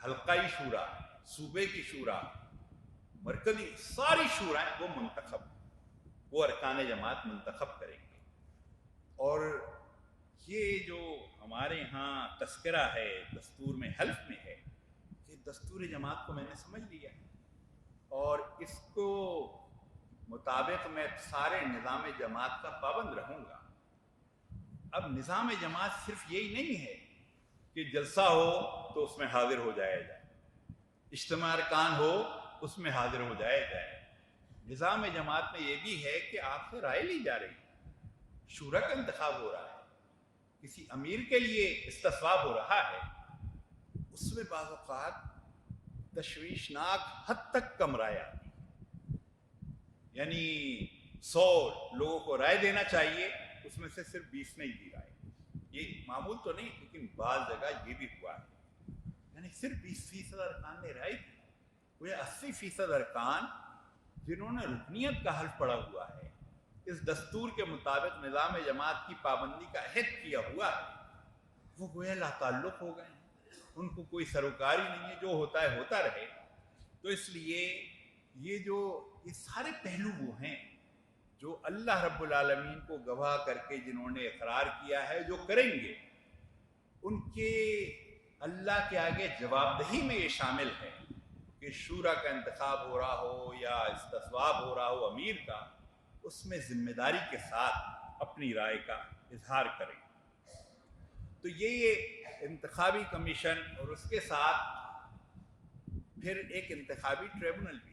حلقائی شورا، صوبے کی شورا، مرکزی، ساری شورائیں وہ منتخب، وہ ارکان جماعت منتخب کریں گے۔ اور یہ جو ہمارے ہاں تذکرہ ہے دستور میں حلف میں ہے کہ دستور جماعت کو میں نے سمجھ لیا ہے اور اس کو مطابق میں سارے نظام جماعت کا پابند رہوں گا۔ اب نظام جماعت صرف یہی نہیں ہے کہ جلسہ ہو تو اس میں حاضر ہو جایا جائے، اجتماع ارکان ہو اس میں حاضر ہو جایا جائے۔ نظام جماعت میں یہ بھی ہے کہ آپ سے رائے لی جا رہی ہے، شورا کا انتخاب ہو رہا ہے، کسی امیر کے لیے استصواب ہو رہا ہے، اس میں بعض اوقات تشویشناک حد تک کم رائے آتی ہے۔ یعنی 100 لوگوں کو رائے دینا چاہیے، اس میں سے صرف 20 نے دی رائے۔ یہ معمول تو نہیں، لیکن بعض جگہ یہ بھی ہوا ہے، یعنی صرف 20% ارکان نے رائے دی۔ وہ 80% ارکان جنہوں نے رکنیت کا حلف پڑا ہوا ہے، اس دستور کے مطابق نظام جماعت کی پابندی کا عہد کیا ہوا ہے، وہ گویا لا تعلق ہو گئے ہیں، ان کو کوئی سروکار ہی نہیں ہے، جو ہوتا ہے ہوتا رہے۔ تو اس لیے یہ سارے پہلو وہ ہیں جو اللہ رب العالمین کو گواہ کر کے جنہوں نے اقرار کیا ہے جو کریں گے، ان کے اللہ کے آگے جواب دہی میں یہ شامل ہے کہ شورا کا انتخاب ہو رہا ہو یا استصواب ہو رہا ہو امیر کا، اس میں ذمہ داری کے ساتھ اپنی رائے کا اظہار کریں۔ تو یہ انتخابی کمیشن اور اس کے ساتھ پھر ایک انتخابی ٹریبونل بھی ہے،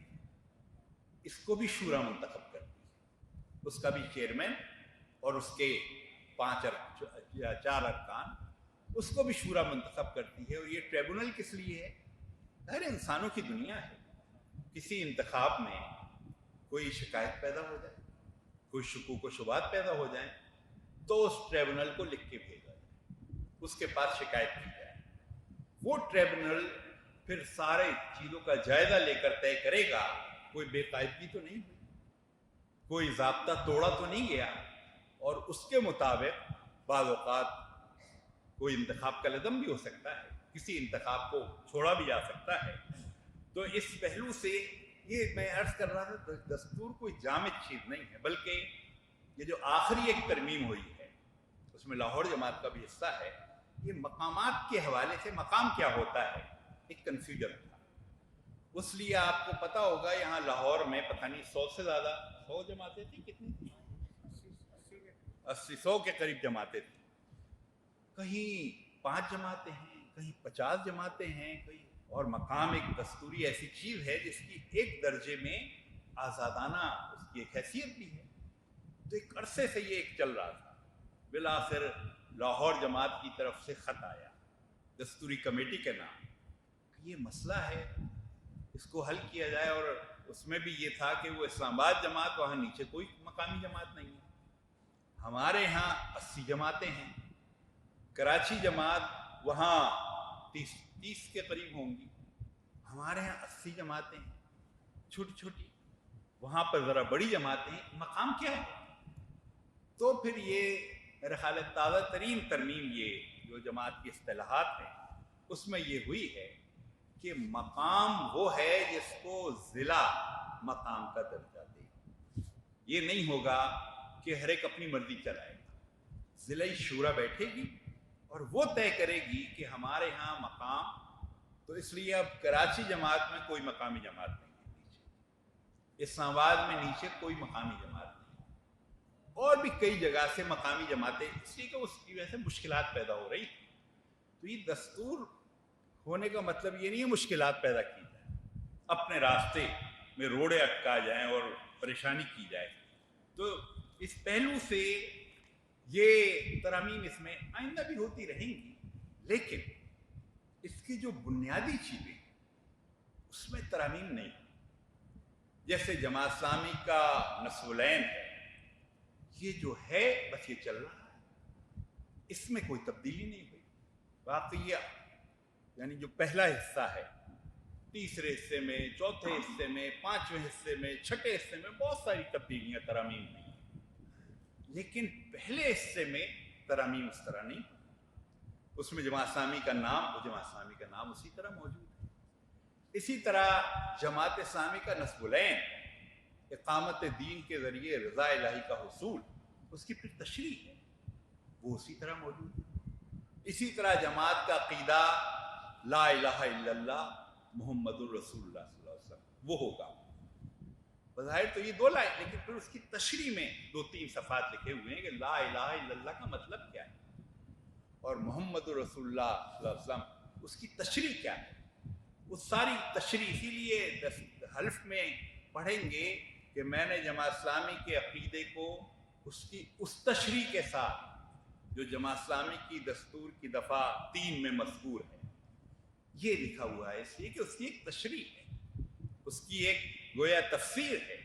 اس کو بھی شورا منتخب کرتی ہے، اس کا بھی چیئرمین اور اس کے 5 یا 4 ارکان، اس کو بھی شورا منتخب کرتی ہے۔ اور یہ ٹریبونل کس لیے ہے؟ ہر انسانوں کی دنیا ہے، کسی انتخاب میں کوئی شکایت پیدا ہو جائے، کوئی شکوک و شبہات پیدا ہو جائیں تو اس ٹریبونل کو لکھ کے بھیجا جائے، اس کے پاس شکایت کی جائے، وہ ٹریبونل پھر سارے چیزوں کا جائزہ لے کر طے کرے گا کوئی بے قاعدگی تو نہیں ہوئی، کوئی ضابطہ توڑا تو نہیں گیا، اور اس کے مطابق بعض اوقات کوئی انتخاب کا لدم بھی ہو سکتا ہے، کسی انتخاب کو چھوڑا بھی جا سکتا ہے۔ تو اس پہلو سے یہ میں عرض کر رہا تھا، دستور کوئی جامد چیز نہیں ہے، بلکہ یہ جو آخری ایک ترمیم ہوئی ہے اس میں لاہور جماعت کا بھی حصہ ہے، یہ مقامات کے حوالے سے مقام کیا ہوتا ہے ایک کنفیوژن تھا۔ اس لیے آپ کو پتہ ہوگا یہاں لاہور میں پتہ نہیں 100 سے زیادہ 100 جماعتیں تھیں، کتنی تھیں؟ 80-100 کے قریب جماعتیں تھیں، کہیں 5 جماعتیں ہیں، کہیں 50 جماعتیں ہیں، کہیں، اور مقام ایک دستوری ایسی چیز ہے جس کی ایک درجے میں آزادانہ اس کی ایک حیثیت بھی ہے۔ تو ایک عرصے سے یہ ایک چل رہا تھا، بالآخر لاہور جماعت کی طرف سے خط آیا دستوری کمیٹی کے نام، یہ مسئلہ ہے اس کو حل کیا جائے، اور اس میں بھی یہ تھا کہ وہ اسلام آباد جماعت، وہاں نیچے کوئی مقامی جماعت نہیں ہے، ہمارے ہاں 80 جماعتیں ہیں، کراچی جماعت وہاں 30 کے قریب ہوں گی، ہمارے ہاں 80 جماعتیں ہیں چھوٹی چھوٹی، وہاں پر ذرا بڑی جماعتیں ہیں، مقام کیا ہے؟ تو پھر یہ میرے خیال ہے تازہ ترین ترمیم یہ جو جماعت کی اصطلاحات ہیں اس میں یہ ہوئی ہے کہ مقام وہ ہے جس کو ضلع مقام کا درجہ دے۔ یہ نہیں ہوگا کہ ہر ایک اپنی مرضی چلائے گا، ضلعی شورا بیٹھے گی اور وہ طے کرے گی کہ ہمارے ہاں مقام، تو اس لیے اب کراچی جماعت میں کوئی مقامی جماعت نہیں ہے نیچے، اسلام آباد میں نیچے کوئی مقامی جماعت نہیں، اور بھی کئی جگہ سے مقامی جماعتیں، اس لیے کہ اس کی وجہ سے مشکلات پیدا ہو رہی تھی۔ تو یہ دستور ہونے کا مطلب یہ نہیں ہے مشکلات پیدا کی جائیں، اپنے راستے میں روڑے اٹکا جائیں اور پریشانی کی جائے۔ تو اس پہلو سے یہ ترامیم اس میں آئندہ بھی ہوتی رہیں گی، لیکن اس کی جو بنیادی چیزیں اس میں ترامیم نہیں۔ جیسے جماعت اسلامی کا نصب العین ہے، یہ جو ہے بس یہ چل رہا ہے، اس میں کوئی تبدیلی نہیں ہوئی۔ واقعی یعنی جو پہلا حصہ ہے، تیسرے حصے میں، چوتھے حصے میں، پانچویں حصے میں، چھٹے حصے میں بہت ساری تبدیلیاں ترامیم نہیں، لیکن پہلے حصے میں ترامیم اس طرح نہیں، اس میں جماعت اسلامی کا نام، وہ جماعت اسلامی کا نام اسی طرح موجود ہے۔ اسی طرح جماعت اسلامی کا نصب العین، اقامت دین کے ذریعے رضا الہی کا حصول، اس کی پھر تشریح ہے، وہ اسی طرح موجود ہے۔ اسی طرح جماعت کا عقیدہ لا الہ الا اللہ محمد الرسول اللہ صلی اللہ علیہ وسلم، وہ ہوگا۔ بظاہر تو یہ دو لائن، لیکن پھر اس کی تشریح میں 2-3 صفحات لکھے ہوئے ہیں کہ لا الہ الا اللہ کا مطلب کیا ہے اور محمد رسول اللہ صلی اللہ علیہ وسلم اس کی تشریح کیا ہے۔ وہ ساری تشریح اسی لیے حلف میں پڑھیں گے کہ میں نے جماعت اسلامی کے عقیدے کو اس کی اس تشریح کے ساتھ جو جماعت اسلامی کی دستور کی دفعہ 3 میں مذکور ہے، یہ لکھا ہوا ہے، اس لیے کہ اس کی ایک تشریح ہے، اس کی ایک گویا تفسیر ہے۔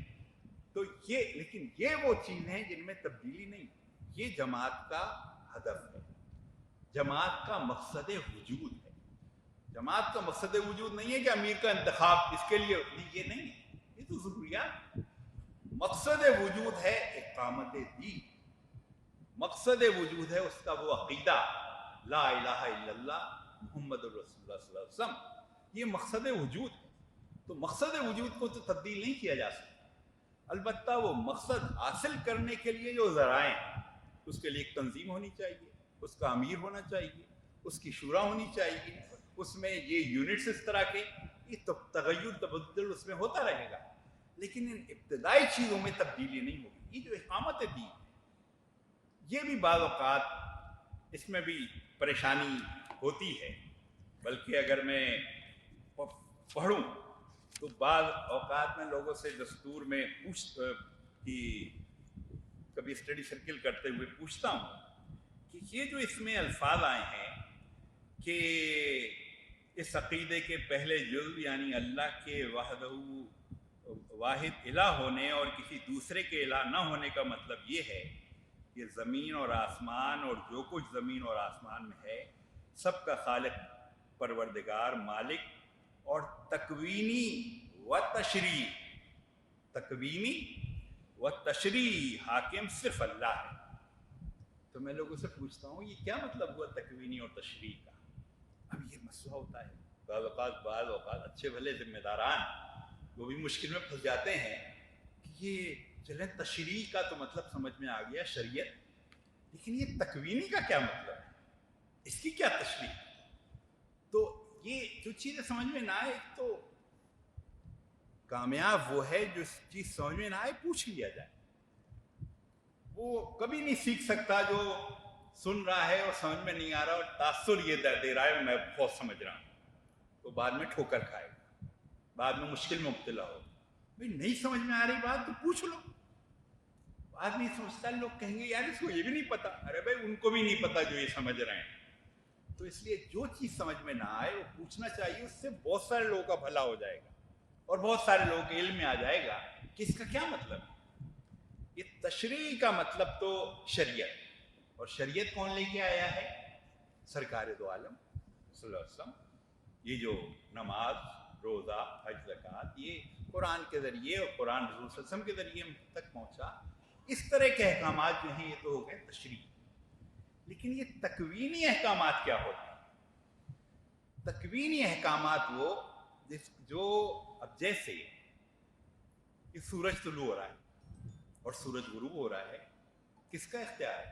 تو یہ، لیکن یہ وہ چیزیں ہیں جن میں تبدیلی نہیں، یہ جماعت کا ہدف ہے، جماعت کا مقصد وجود ہے۔ جماعت کا مقصد وجود نہیں ہے کہ امیر کا انتخاب اس کے لیے، یہ نہیں ہے، یہ تو ضروریات۔ مقصد وجود ہے اقامت دین، مقصد وجود ہے اس کا وہ عقیدہ لا الہ الا اللہ محمد رسول اللہ صلی اللہ علیہ وسلم، یہ مقصد وجود ہے۔ تو مقصد وجود کو تو تبدیل نہیں کیا جا سکتا، البتہ وہ مقصد حاصل کرنے کے لیے جو ذرائع ہیں، اس کے لیے ایک تنظیم ہونی چاہیے، اس کا امیر ہونا چاہیے، اس کی شورا ہونی چاہیے، اس میں یہ یونٹس اس طرح کے، یہ تغیر تبدل اس میں ہوتا رہے گا، لیکن ان ابتدائی چیزوں میں تبدیلی نہیں ہوگی۔ یہ جو اقامت دین ہے، یہ بھی بعض اوقات اس میں بھی پریشانی ہوتی ہے، بلکہ اگر میں پڑھوں تو بعض اوقات میں لوگوں سے دستور میں کبھی اسٹڈی سرکل کرتے ہوئے پوچھتا ہوں کہ یہ جو اس میں الفاظ آئے ہیں کہ اس عقیدے کے پہلے جزو یعنی اللہ کے واحد الہ ہونے اور کسی دوسرے کے الہ نہ ہونے کا مطلب یہ ہے کہ زمین اور آسمان اور جو کچھ زمین اور آسمان میں ہے سب کا خالق، پروردگار، مالک اور تکوینی و تشریعی حاکم صرف اللہ ہے۔ تو میں لوگوں سے پوچھتا ہوں یہ کیا مطلب ہوا تکوینی اور تشریعی کا؟ اب یہ مسئلہ ہوتا ہے، بعض اوقات اچھے بھلے ذمہ داران وہ بھی مشکل میں پھنس جاتے ہیں کہ یہ چلیں تشریعی کا تو مطلب سمجھ میں آ گیا شریعت، لیکن یہ تکوینی کا کیا مطلب ہے، اس کی کیا تشریح؟ تو یہ جو چیزیں سمجھ میں نہ آئے، تو کامیاب وہ ہے جو چیز سمجھ میں نہ آئے پوچھ لیا جائے۔ وہ کبھی نہیں سیکھ سکتا جو سن رہا ہے اور سمجھ میں نہیں آ رہا اور تاثر یہ دے رہا ہے میں بہت سمجھ رہا ہوں، تو بعد میں ٹھوکر کھائے گا، بعد میں مشکل میں مبتلا ہو۔ بھائی نہیں سمجھ میں آ رہی بات تو پوچھ لو، آدمی سمجھتا ہے، لوگ کہیں گے یار اس کو یہ بھی نہیں پتا، ارے بھائی ان کو بھی نہیں پتا جو یہ سمجھ رہے ہیں۔ تو اس لیے جو چیز سمجھ میں نہ آئے وہ پوچھنا چاہیے، اس سے بہت سارے لوگوں کا بھلا ہو جائے گا اور بہت سارے لوگوں کے علم میں آ جائے گا کہ اس کا کیا مطلب ہے۔ یہ تشریع کا مطلب تو شریعت، اور شریعت کون لے کے آیا ہے؟ سرکار دو عالم صلی اللہ علیہ وسلم۔ یہ جو نماز، روزہ، حج، زکوٰۃ، یہ قرآن کے ذریعے اور قرآن رسول صلی اللہ علیہ وسلم کے ذریعے ہم تک پہنچا۔ اس طرح کے احکامات جو ہیں یہ تو ہو گئے تشریع، لیکن یہ تکوینی احکامات کیا ہوتے ہیں؟ تکوینی احکامات وہ جو اب جیسے کہ سورج طلوع ہو رہا ہے اور سورج غروب ہو رہا ہے، کس کا اختیار ہے؟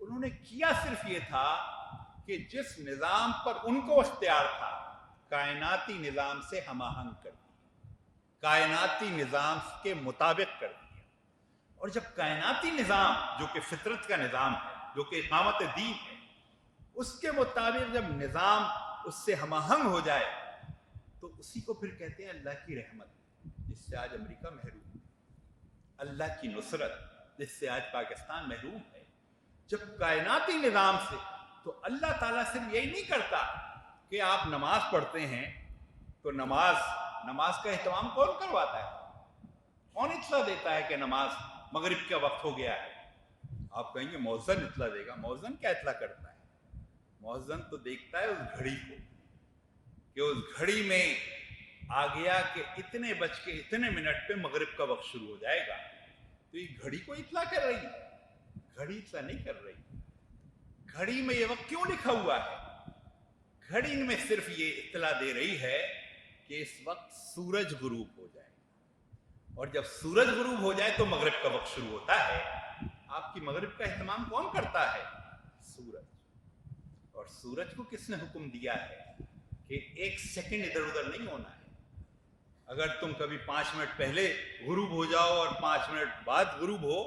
انہوں نے کیا صرف یہ تھا کہ جس نظام پر ان کو اختیار تھا کائناتی نظام سے ہم آہنگ کر دیا، کائناتی نظام کے مطابق کر دیا۔ اور جب کائناتی نظام جو کہ فطرت کا نظام ہے، جو کہ اقامت دین ہے، اس کے مطابق جب نظام اس سے ہم آہنگ ہو جائے تو اسی کو پھر کہتے ہیں اللہ کی رحمت، جس سے آج امریکہ محروم ہے، اللہ کی نصرت جس سے آج پاکستان محروم ہے۔ جب کائناتی نظام سے، تو اللہ تعالیٰ صرف یہی نہیں کرتا کہ آپ نماز پڑھتے ہیں تو نماز کا اہتمام کون کرواتا ہے؟ کون اطلاع دیتا ہے کہ نماز مغرب کا وقت ہو گیا ہے؟ آپ کہیں گے مؤذن اطلاع دے گا۔ مؤذن کیا اطلاع کرتا ہے؟ مؤذن تو دیکھتا ہے اس گھڑی کو کہ اس گھڑی میں آ گیا کہ اتنے بج کے اتنے منٹ پہ مغرب کا وقت شروع ہو جائے گا، تو یہ گھڑی کو اطلاع کر رہی ہے، گھڑی اطلاع نہیں کر رہی۔ گھڑی میں یہ وقت کیوں لکھا ہوا ہے؟ گھڑی میں صرف یہ اطلاع دے رہی ہے کہ اس وقت سورج غروب ہو جائے گا، اور جب سورج غروب ہو جائے تو مغرب کا وقت شروع ہوتا ہے۔ آپ کی مغرب کا اہتمام کون کرتا ہے؟ سورج۔ اور سورج کو کس نے حکم دیا ہے کہ ایک سیکنڈ ادھر ادھر نہیں ہونا ہے؟ اگر تم کبھی 5 منٹ پہلے غروب ہو جاؤ اور 5 منٹ بعد غروب ہو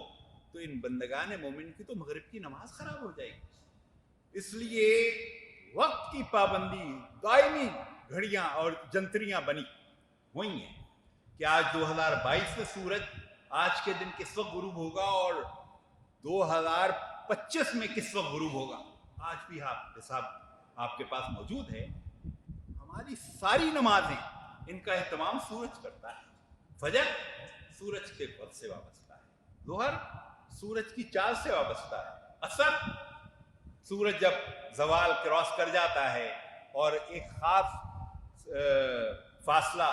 تو ان بندگان مومن کی تو مغرب کی نماز خراب ہو جائے گی۔ اس لیے وقت کی پابندی، دائمی گھڑیاں اور جنتریاں بنی ہوئی ہیں کہ آج 2022 میں سورج آج کے دن کس وقت غروب ہوگا اور 2025 میں کس وقت غروب ہوگا، آج بھی حساب آپ کے پاس موجود ہے۔ ہماری ساری نمازیں ان کا اہتمام سورج کرتا ہے۔ فجر سورج کے وقت سے وابستہ ہے، ظہر سورج کی چال سے وابستہ ہے، عصر سورج جب زوال کراس کر جاتا ہے اور ایک خاص فاصلہ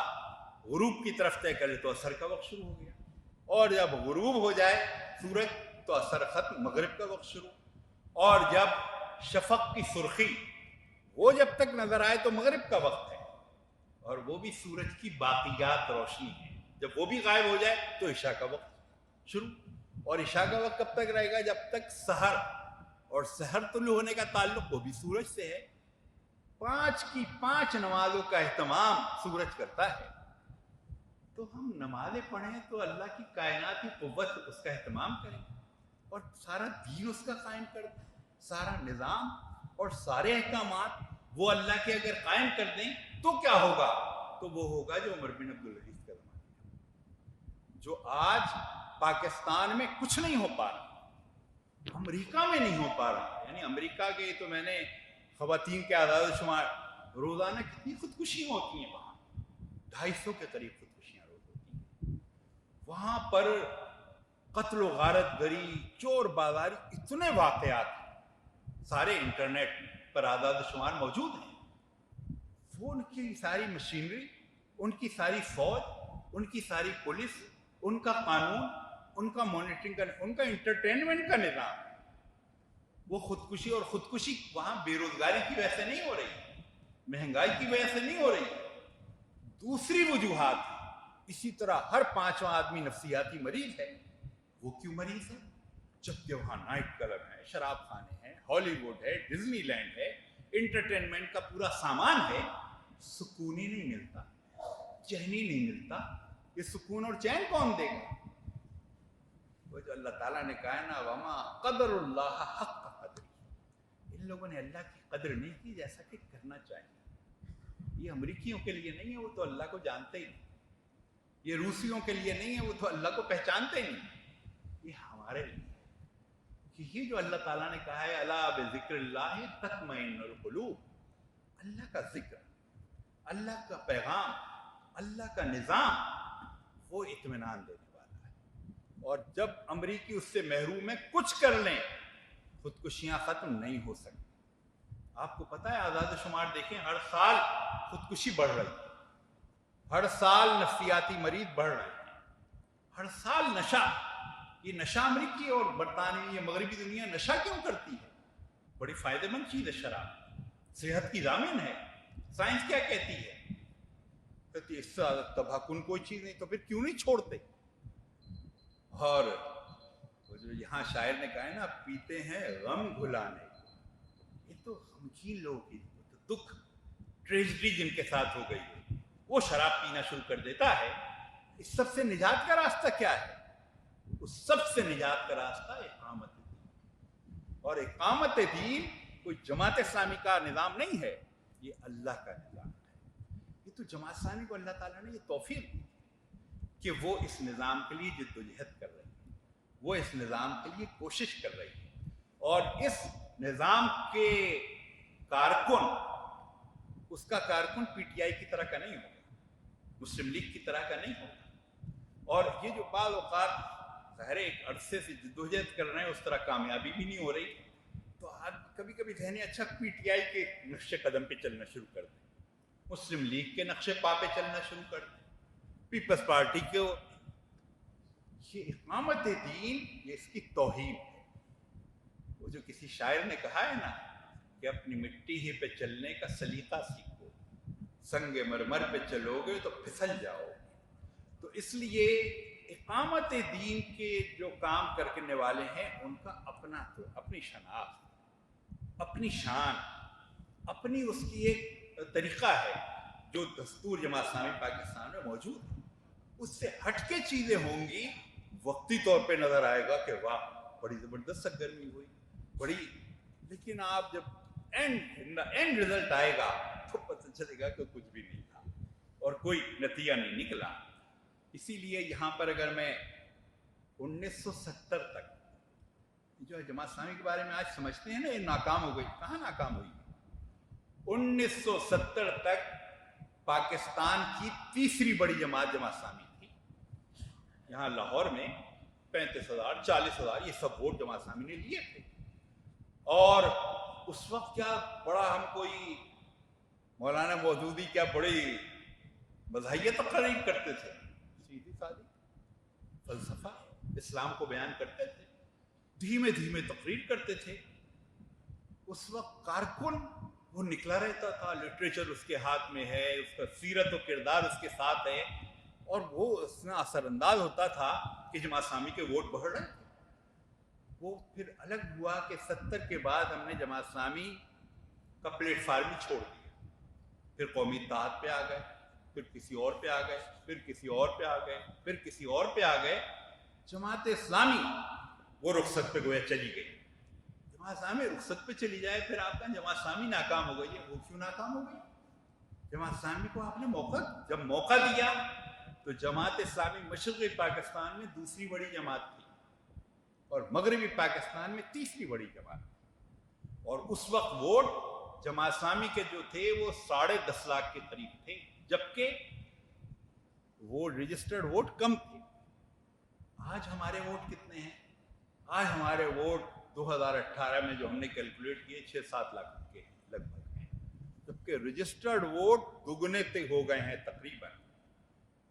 غروب کی طرف طے کرے تو عصر کا وقت شروع ہو گیا، اور جب غروب ہو جائے سورج تو عصر ختم، مغرب کا وقت شروع، اور جب شفق کی سرخی وہ جب تک نظر آئے تو مغرب کا وقت ہے، اور وہ بھی سورج کی باقیات روشنی ہے، جب وہ بھی غائب ہو جائے تو عشاء کا وقت شروع، اور عشاء کا وقت کب تک رہے گا؟ جب تک سحر، اور سحر طلوع ہونے کا تعلق وہ بھی سورج سے ہے۔ 5 کی 5 نمازوں کا اہتمام سورج کرتا ہے۔ تو ہم نمازیں پڑھیں تو اللہ کی کائناتی قوت اس کا اہتمام کریں، اور سارا دین اس کا قائم کر دیں، سارا نظام اور سارے احکامات وہ اللہ کے اگر قائم کر دیں تو کیا ہوگا؟ تو وہ ہوگا جو عمر بن عبدالعزیز کا زمانہ، جو آج پاکستان میں کچھ نہیں ہو پا رہا، امریکہ میں نہیں ہو پا رہا۔ یعنی امریکہ کے تو میں نے خواتین کے اعداد و شمار، روزانہ کتنی خودکشیاں ہوتی ہیں وہاں، 250 کے قریب خودکشیاں روز ہوتی ہیں وہاں پر، قتل و غارت گری، چور بازاری، اتنے واقعات ہیں، سارے انٹرنیٹ پر اعداد و شمار موجود ہیں۔ وہ ان کی ساری مشینری، ان کی ساری فوج، ان کی ساری پولیس، ان کا قانون، ان کا مانیٹرنگ کا، ان کا انٹرٹینمنٹ کا نظام، وہ خودکشی، اور خودکشی وہاں بے روزگاری کی وجہ سے نہیں ہو رہی، مہنگائی کی وجہ سے نہیں ہو رہی، دوسری وجوہات ہیں۔ اسی طرح ہر 5واں آدمی نفسیاتی مریض ہے۔ وہ کیوں مریض ہے؟ جبکہ وہاں نائٹ کلب ہے، شراب خانے ہیں، ہالی ووڈ ہے، ڈزنی لینڈ ہے، انٹرٹینمنٹ کا پورا سامان ہے، سکون ہی نہیں ملتا، چین ہی نہیں ملتا۔ یہ سکون اور چین کون دے گا؟ وہ جو اللہ تعالیٰ نے کہا ہے نا، وما قدر اللہ حق قدر، ان لوگوں نے اللہ کی قدر نہیں کی جیسا کہ کرنا چاہیے۔ یہ امریکیوں کے لیے نہیں ہے، وہ تو اللہ کو جانتے ہی نہیں، یہ روسیوں کے لیے نہیں ہے، وہ تو اللہ کو پہچانتے ہی نہیں، یہ ہمارے لیے کہ یہ جو اللہ تعالیٰ نے کہا ہے الا بذکر اللہ تطمئن القلوب، اللہ کا ذکر، اللہ کا پیغام، اللہ کا نظام، وہ اطمینان دینے والا ہے۔ اور جب امریکی اس سے محروم ہے، کچھ کر لیں، خودکشیاں ختم نہیں ہو سکتی۔ آپ کو پتہ ہے اعداد و شمار دیکھیں، ہر سال خودکشی بڑھ رہی ہے، ہر سال نفسیاتی مریض بڑھ رہے ہیں، ہر سال نشہ، یہ نشہ امریکی اور برطانوی یا مغربی دنیا نشہ کیوں کرتی ہے؟ بڑی فائدہ مند چیز ہے شراب، صحت کی ضامن ہے۔ سائنس کیا کہتی ہے؟ کہتی ہے اس سے زیادہ تباہ کن کوئی چیز نہیں، تو پھر کیوں نہیں چھوڑتے؟ اور وہ جو یہاں شاعر نے کہا ہے نا، پیتے ہیں غم بھلانے کو، یہ تو غمگین لوگ ہی، تو دکھ ٹریجڈی جن کے ساتھ ہو گئی ہے وہ شراب پینا شروع کر دیتا ہے۔ اس سب سے نجات کا راستہ کیا ہے؟ اس سب سے نجات کا راستہ اقامت دین، اور اقامت دین کوئی جماعت اسلامی کا نظام نہیں ہے، یہ اللہ کا نظام ہے۔ یہ تو جماعت اسلامی کو اللہ تعالیٰ نے یہ توفیق دی کہ وہ اس نظام کے لیے جد و جہد کر رہی ہے، وہ اس نظام کے لیے کوشش کر رہی ہے، اور اس نظام کے کارکن، اس کا کارکن پی ٹی آئی کی طرح کا نہیں ہوگا، مسلم لیگ کی طرح کا نہیں ہوگا۔ اور یہ جو بعض اوقات ظاہر ایک عرصے سے جدوجہد کر رہے ہیں، اس طرح کامیابی بھی نہیں ہو رہی، تو آپ کبھی کبھی ذہنی اچھا پی ٹی آئی کے نقش قدم پہ چلنا شروع کر دیں، مسلم لیگ کے نقش پا پہ چلنا شروع کر دیں، پیپلز پارٹی کو۔ یہ اقامت دین، یہ اس کی توہین ہے۔ وہ جو کسی شاعر نے کہا ہے نا کہ اپنی مٹی ہی پہ چلنے کا سلیقہ سیکھو، سنگ مرمر پہ چلو گے تو پھسل جاؤ گے۔ تو اس لیے اقامت دین کے جو کام کرنے والے ہیں، ان کا اپنی شناخت، اپنی شان، اپنی اس کی ایک طریقہ ہے جو دستور جماعت اسلامی پاکستان میں موجود ہے۔ اس سے ہٹ کے چیزیں ہوں گی، وقتی طور پہ نظر آئے گا کہ واہ بڑی زبردست سرگرمی ہوئی، بڑی، لیکن آپ جب اینڈ رزلٹ آئے گا تو پتہ چلے گا کہ کچھ بھی نہیں تھا اور کوئی نتیجہ نہیں نکلا۔ اسی لیے یہاں پر اگر میں 1970 تک جو جماعت اسلامی کے بارے میں آج سمجھتے ہیں نا یہ ناکام ہو گئی، کہاں ناکام ہوئی؟ 1970 تک پاکستان کی تیسری بڑی جماعت جماعت اسلامی تھی۔ یہاں لاہور میں 35,000 40,000 یہ سب ووٹ جماعت اسلامی نے لیے تھے، اور اس وقت کیا بڑا ہم کوئی مولانا مودودی کیا بڑی مذہبیت تقریر کرتے تھے، سیدھی سادی فلسفہ اسلام کو بیان کرتے تھے، دھیمے دھیمے تقریر کرتے تھے۔ اس وقت کارکن وہ نکلا رہتا تھا، لٹریچر اس کے ہاتھ میں ہے، اس کا سیرت و کردار اس کے ساتھ ہے، اور وہ اس میں اثر انداز ہوتا تھا کہ جماعت اسلامی کے ووٹ بڑھ رہے تھے۔ وہ پھر الگ ہوا کہ 70 کے بعد ہم نے جماعت اسلامی کا پلیٹ فارم ہی چھوڑ دیا، پھر قومی اتحاد پہ آ گئے، پھر کسی اور پہ آ گئے، پھر کسی اور پہ آ گئے، پھر کسی اور پہ آ گئے۔ جماعت اسلامی وہ رخصت پہ گویا چلی گئی۔ جماعت اسلامی رخصت پہ چلی جائے، پھر آپ کا جماعت اسلامی ناکام ہو گئی ہے، وہ کیوں ناکام ہو گئی؟ جماعت اسلامی کو آپ نے جب موقع دیا تو جماعت اسلامی مشرقی پاکستان میں دوسری بڑی جماعت تھی اور مغربی پاکستان میں تیسری بڑی جماعت تھی، اور اس وقت ووٹ جماعت اسلامی کے جو تھے وہ 10.5 لاکھ کے قریب تھے، جبکہ وہ رجسٹرڈ ووٹ کم تھے۔ آج ہمارے ووٹ کتنے ہیں؟ آج ہمارے ووٹ 2018 میں جو ہم نے کیلکولیٹ کیے 6-7 لاکھ کے لگ بھگ ہیں، جبکہ رجسٹرڈ ووٹ دگنے تک ہو گئے ہیں تقریباً،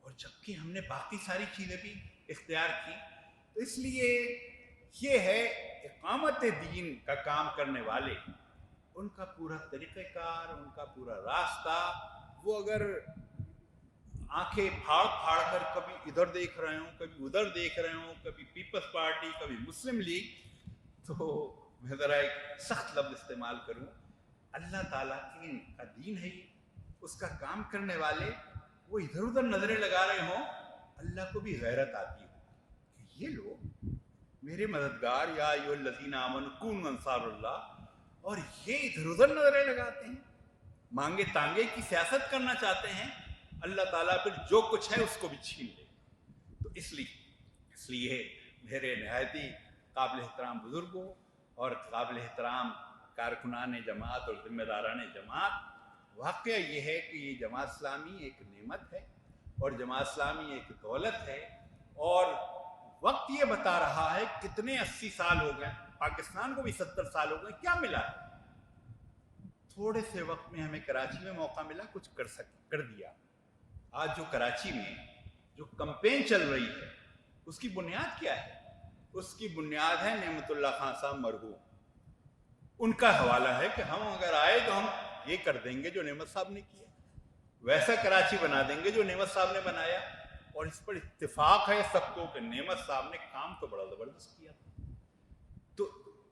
اور جبکہ ہم نے باقی ساری چیزیں بھی اختیار کی۔ تو اس لیے یہ ہے اقامت دین کا کام کرنے والے، ان کا پورا طریقہ کار، ان کا پورا راستہ، وہ اگر آنکھیں پھاڑ پھاڑ کر کبھی ادھر دیکھ رہے ہوں، کبھی ادھر دیکھ رہے ہوں، کبھی پیپلز پارٹی، کبھی مسلم لیگ، تو میں ذرا ایک سخت لفظ استعمال کروں، اللہ تعالیٰ کا دین ہے یہ، اس کا کام کرنے والے وہ ادھر ادھر نظریں لگا رہے ہوں، اللہ کو بھی غیرت آتی ہو کہ یہ لوگ میرے مددگار، یا ایھا الذین آمنوا کونوا انصار اللہ، اور یہ ادھر ادھر نظریں لگاتے ہیں، مانگے تانگے کی سیاست کرنا چاہتے ہیں، اللہ تعالیٰ پھر جو کچھ ہے اس کو بھی چھین لے۔ تو اس لیے میرے نہایتی قابل احترام بزرگوں اور قابل احترام کارکنان جماعت اور ذمہ داران جماعت، واقعہ یہ ہے کہ یہ جماعت اسلامی ایک نعمت ہے اور جماعت اسلامی ایک دولت ہے، اور وقت یہ بتا رہا ہے کتنے 80 سال ہو گئے، پاکستان کو بھی 70 سال ہو گئے، کیا ملا ہے؟ تھوڑے سے وقت میں ہمیں کراچی میں موقع ملا، کچھ کر دیا۔ آج جو کراچی میں جو کمپین چل رہی ہے اس کی بنیاد کیا ہے؟ اس کی بنیاد ہے نعمت اللہ خان صاحب مرحوم، ان کا حوالہ ہے کہ ہم اگر آئے تو ہم یہ کر دیں گے جو نعمت صاحب نے کیا، ویسا کراچی بنا دیں گے جو نعمت صاحب نے بنایا، اور اس پر اتفاق ہے سب کو کہ نعمت صاحب نے کام تو بڑا زبردست کیا تھا۔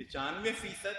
95%,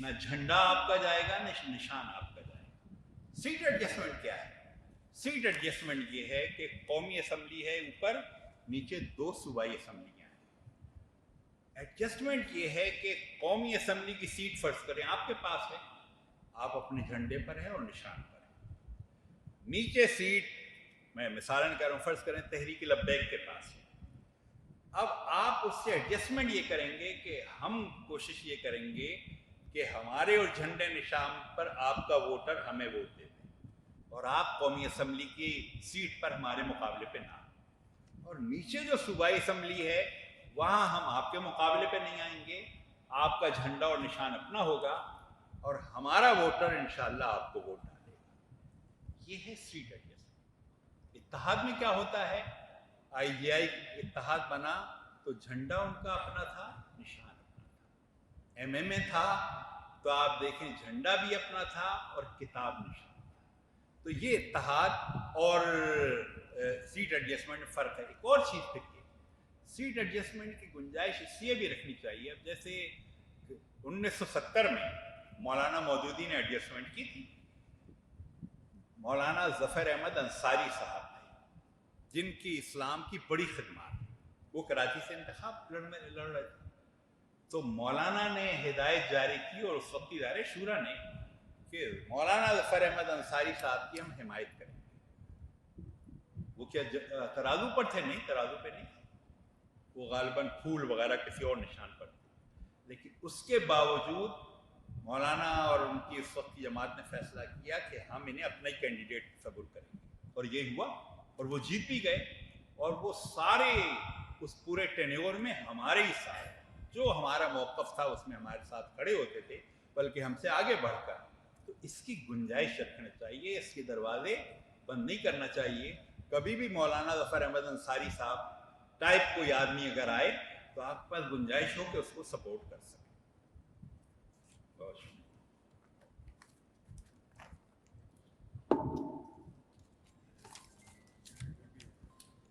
نہ جھنڈا آپ کا جائے گا نہ نشان آپ کا جائے گا۔ سیٹ ایڈجسٹمنٹ کیا ہے؟ سیٹ ایڈجسٹمنٹ یہ ہے کہ قومی اسمبلی ہے اوپر، نیچے 2 صوبائی اسمبلیاں ہیں۔ ایڈجسٹمنٹ یہ ہے کہ قومی اسمبلی کی سیٹ فرض کریں آپ کے پاس ہے، آپ اپنے جھنڈے پر ہیں اور نشان پر ہیں۔ نیچے سیٹ میں مثالاً کہہ رہا ہوں، فرض کریں تحریک لبیک کے پاس ہے۔ اب آپ اس سے ایڈجسٹمنٹ یہ کریں گے کہ ہم کوشش یہ کریں گے کہ ہمارے اور جھنڈے نشان پر آپ کا ووٹر ہمیں ووٹ دے دے اور آپ قومی اسمبلی کی سیٹ پر ہمارے مقابلے پہ نہ آئیں، اور نیچے جو صوبائی اسمبلی ہے وہاں ہم آپ کے مقابلے پہ نہیں آئیں گے، آپ کا جھنڈا اور نشان اپنا ہوگا اور ہمارا ووٹر انشاءاللہ آپ کو ووٹ ڈالے گا۔ یہ ہے سیٹ ایڈجسٹمنٹ۔ اتحاد میں کیا ہوتا ہے؟ آئی جے آئی اتحاد بنا تو جھنڈا ان کا اپنا تھا، نشان اپنا تھا۔ ایم ایم اے تھا تو آپ دیکھیں جھنڈا بھی اپنا تھا اور کتاب نشان تھا۔ تو یہ اتحاد اور سیٹ ایڈجسٹمنٹ میں فرق ہے۔ ایک اور چیز پھر سیٹ ایڈجسٹمنٹ کی گنجائش اس لیے بھی رکھنی چاہیے، اب جیسے 1970 میں مولانا مودودی نے ایڈجسٹمنٹ کی تھی، مولانا ظفر احمد انصاری صاحب تھے جن کی اسلام کی بڑی خدمات، وہ کراچی سے انتخاب لڑ رہے تھے، تو مولانا نے ہدایت جاری کی اور اس وقت ادارے شورا نے کہ مولانا ظفر احمد انصاری صاحب کی ہم حمایت کریں گے۔ وہ کیا ترازو پر تھے؟ نہیں، ترازو پہ نہیں، وہ غالباً پھول وغیرہ کسی اور نشان پر تھے، لیکن اس کے باوجود مولانا اور ان کی اس وقت کی جماعت نے فیصلہ کیا کہ ہم انہیں اپنا ہی کینڈیڈیٹ تصور کریں گے، اور یہ ہوا اور وہ جیت بھی گئے، اور وہ سارے اس پورے ٹینیور میں ہمارے ہی ساتھ، جو ہمارا موقف تھا اس میں ہمارے ساتھ کھڑے ہوتے تھے، بلکہ ہم سے آگے بڑھ کر۔ تو اس کی گنجائش رکھنا چاہیے، اس کے دروازے بند نہیں کرنا چاہیے۔ کبھی بھی مولانا ظفر احمد انصاری صاحب ٹائپ کوئی آدمی اگر آئے تو آپ کے پاس گنجائش ہو کہ اس کو سپورٹ کر سکیں۔ بہت شکریہ۔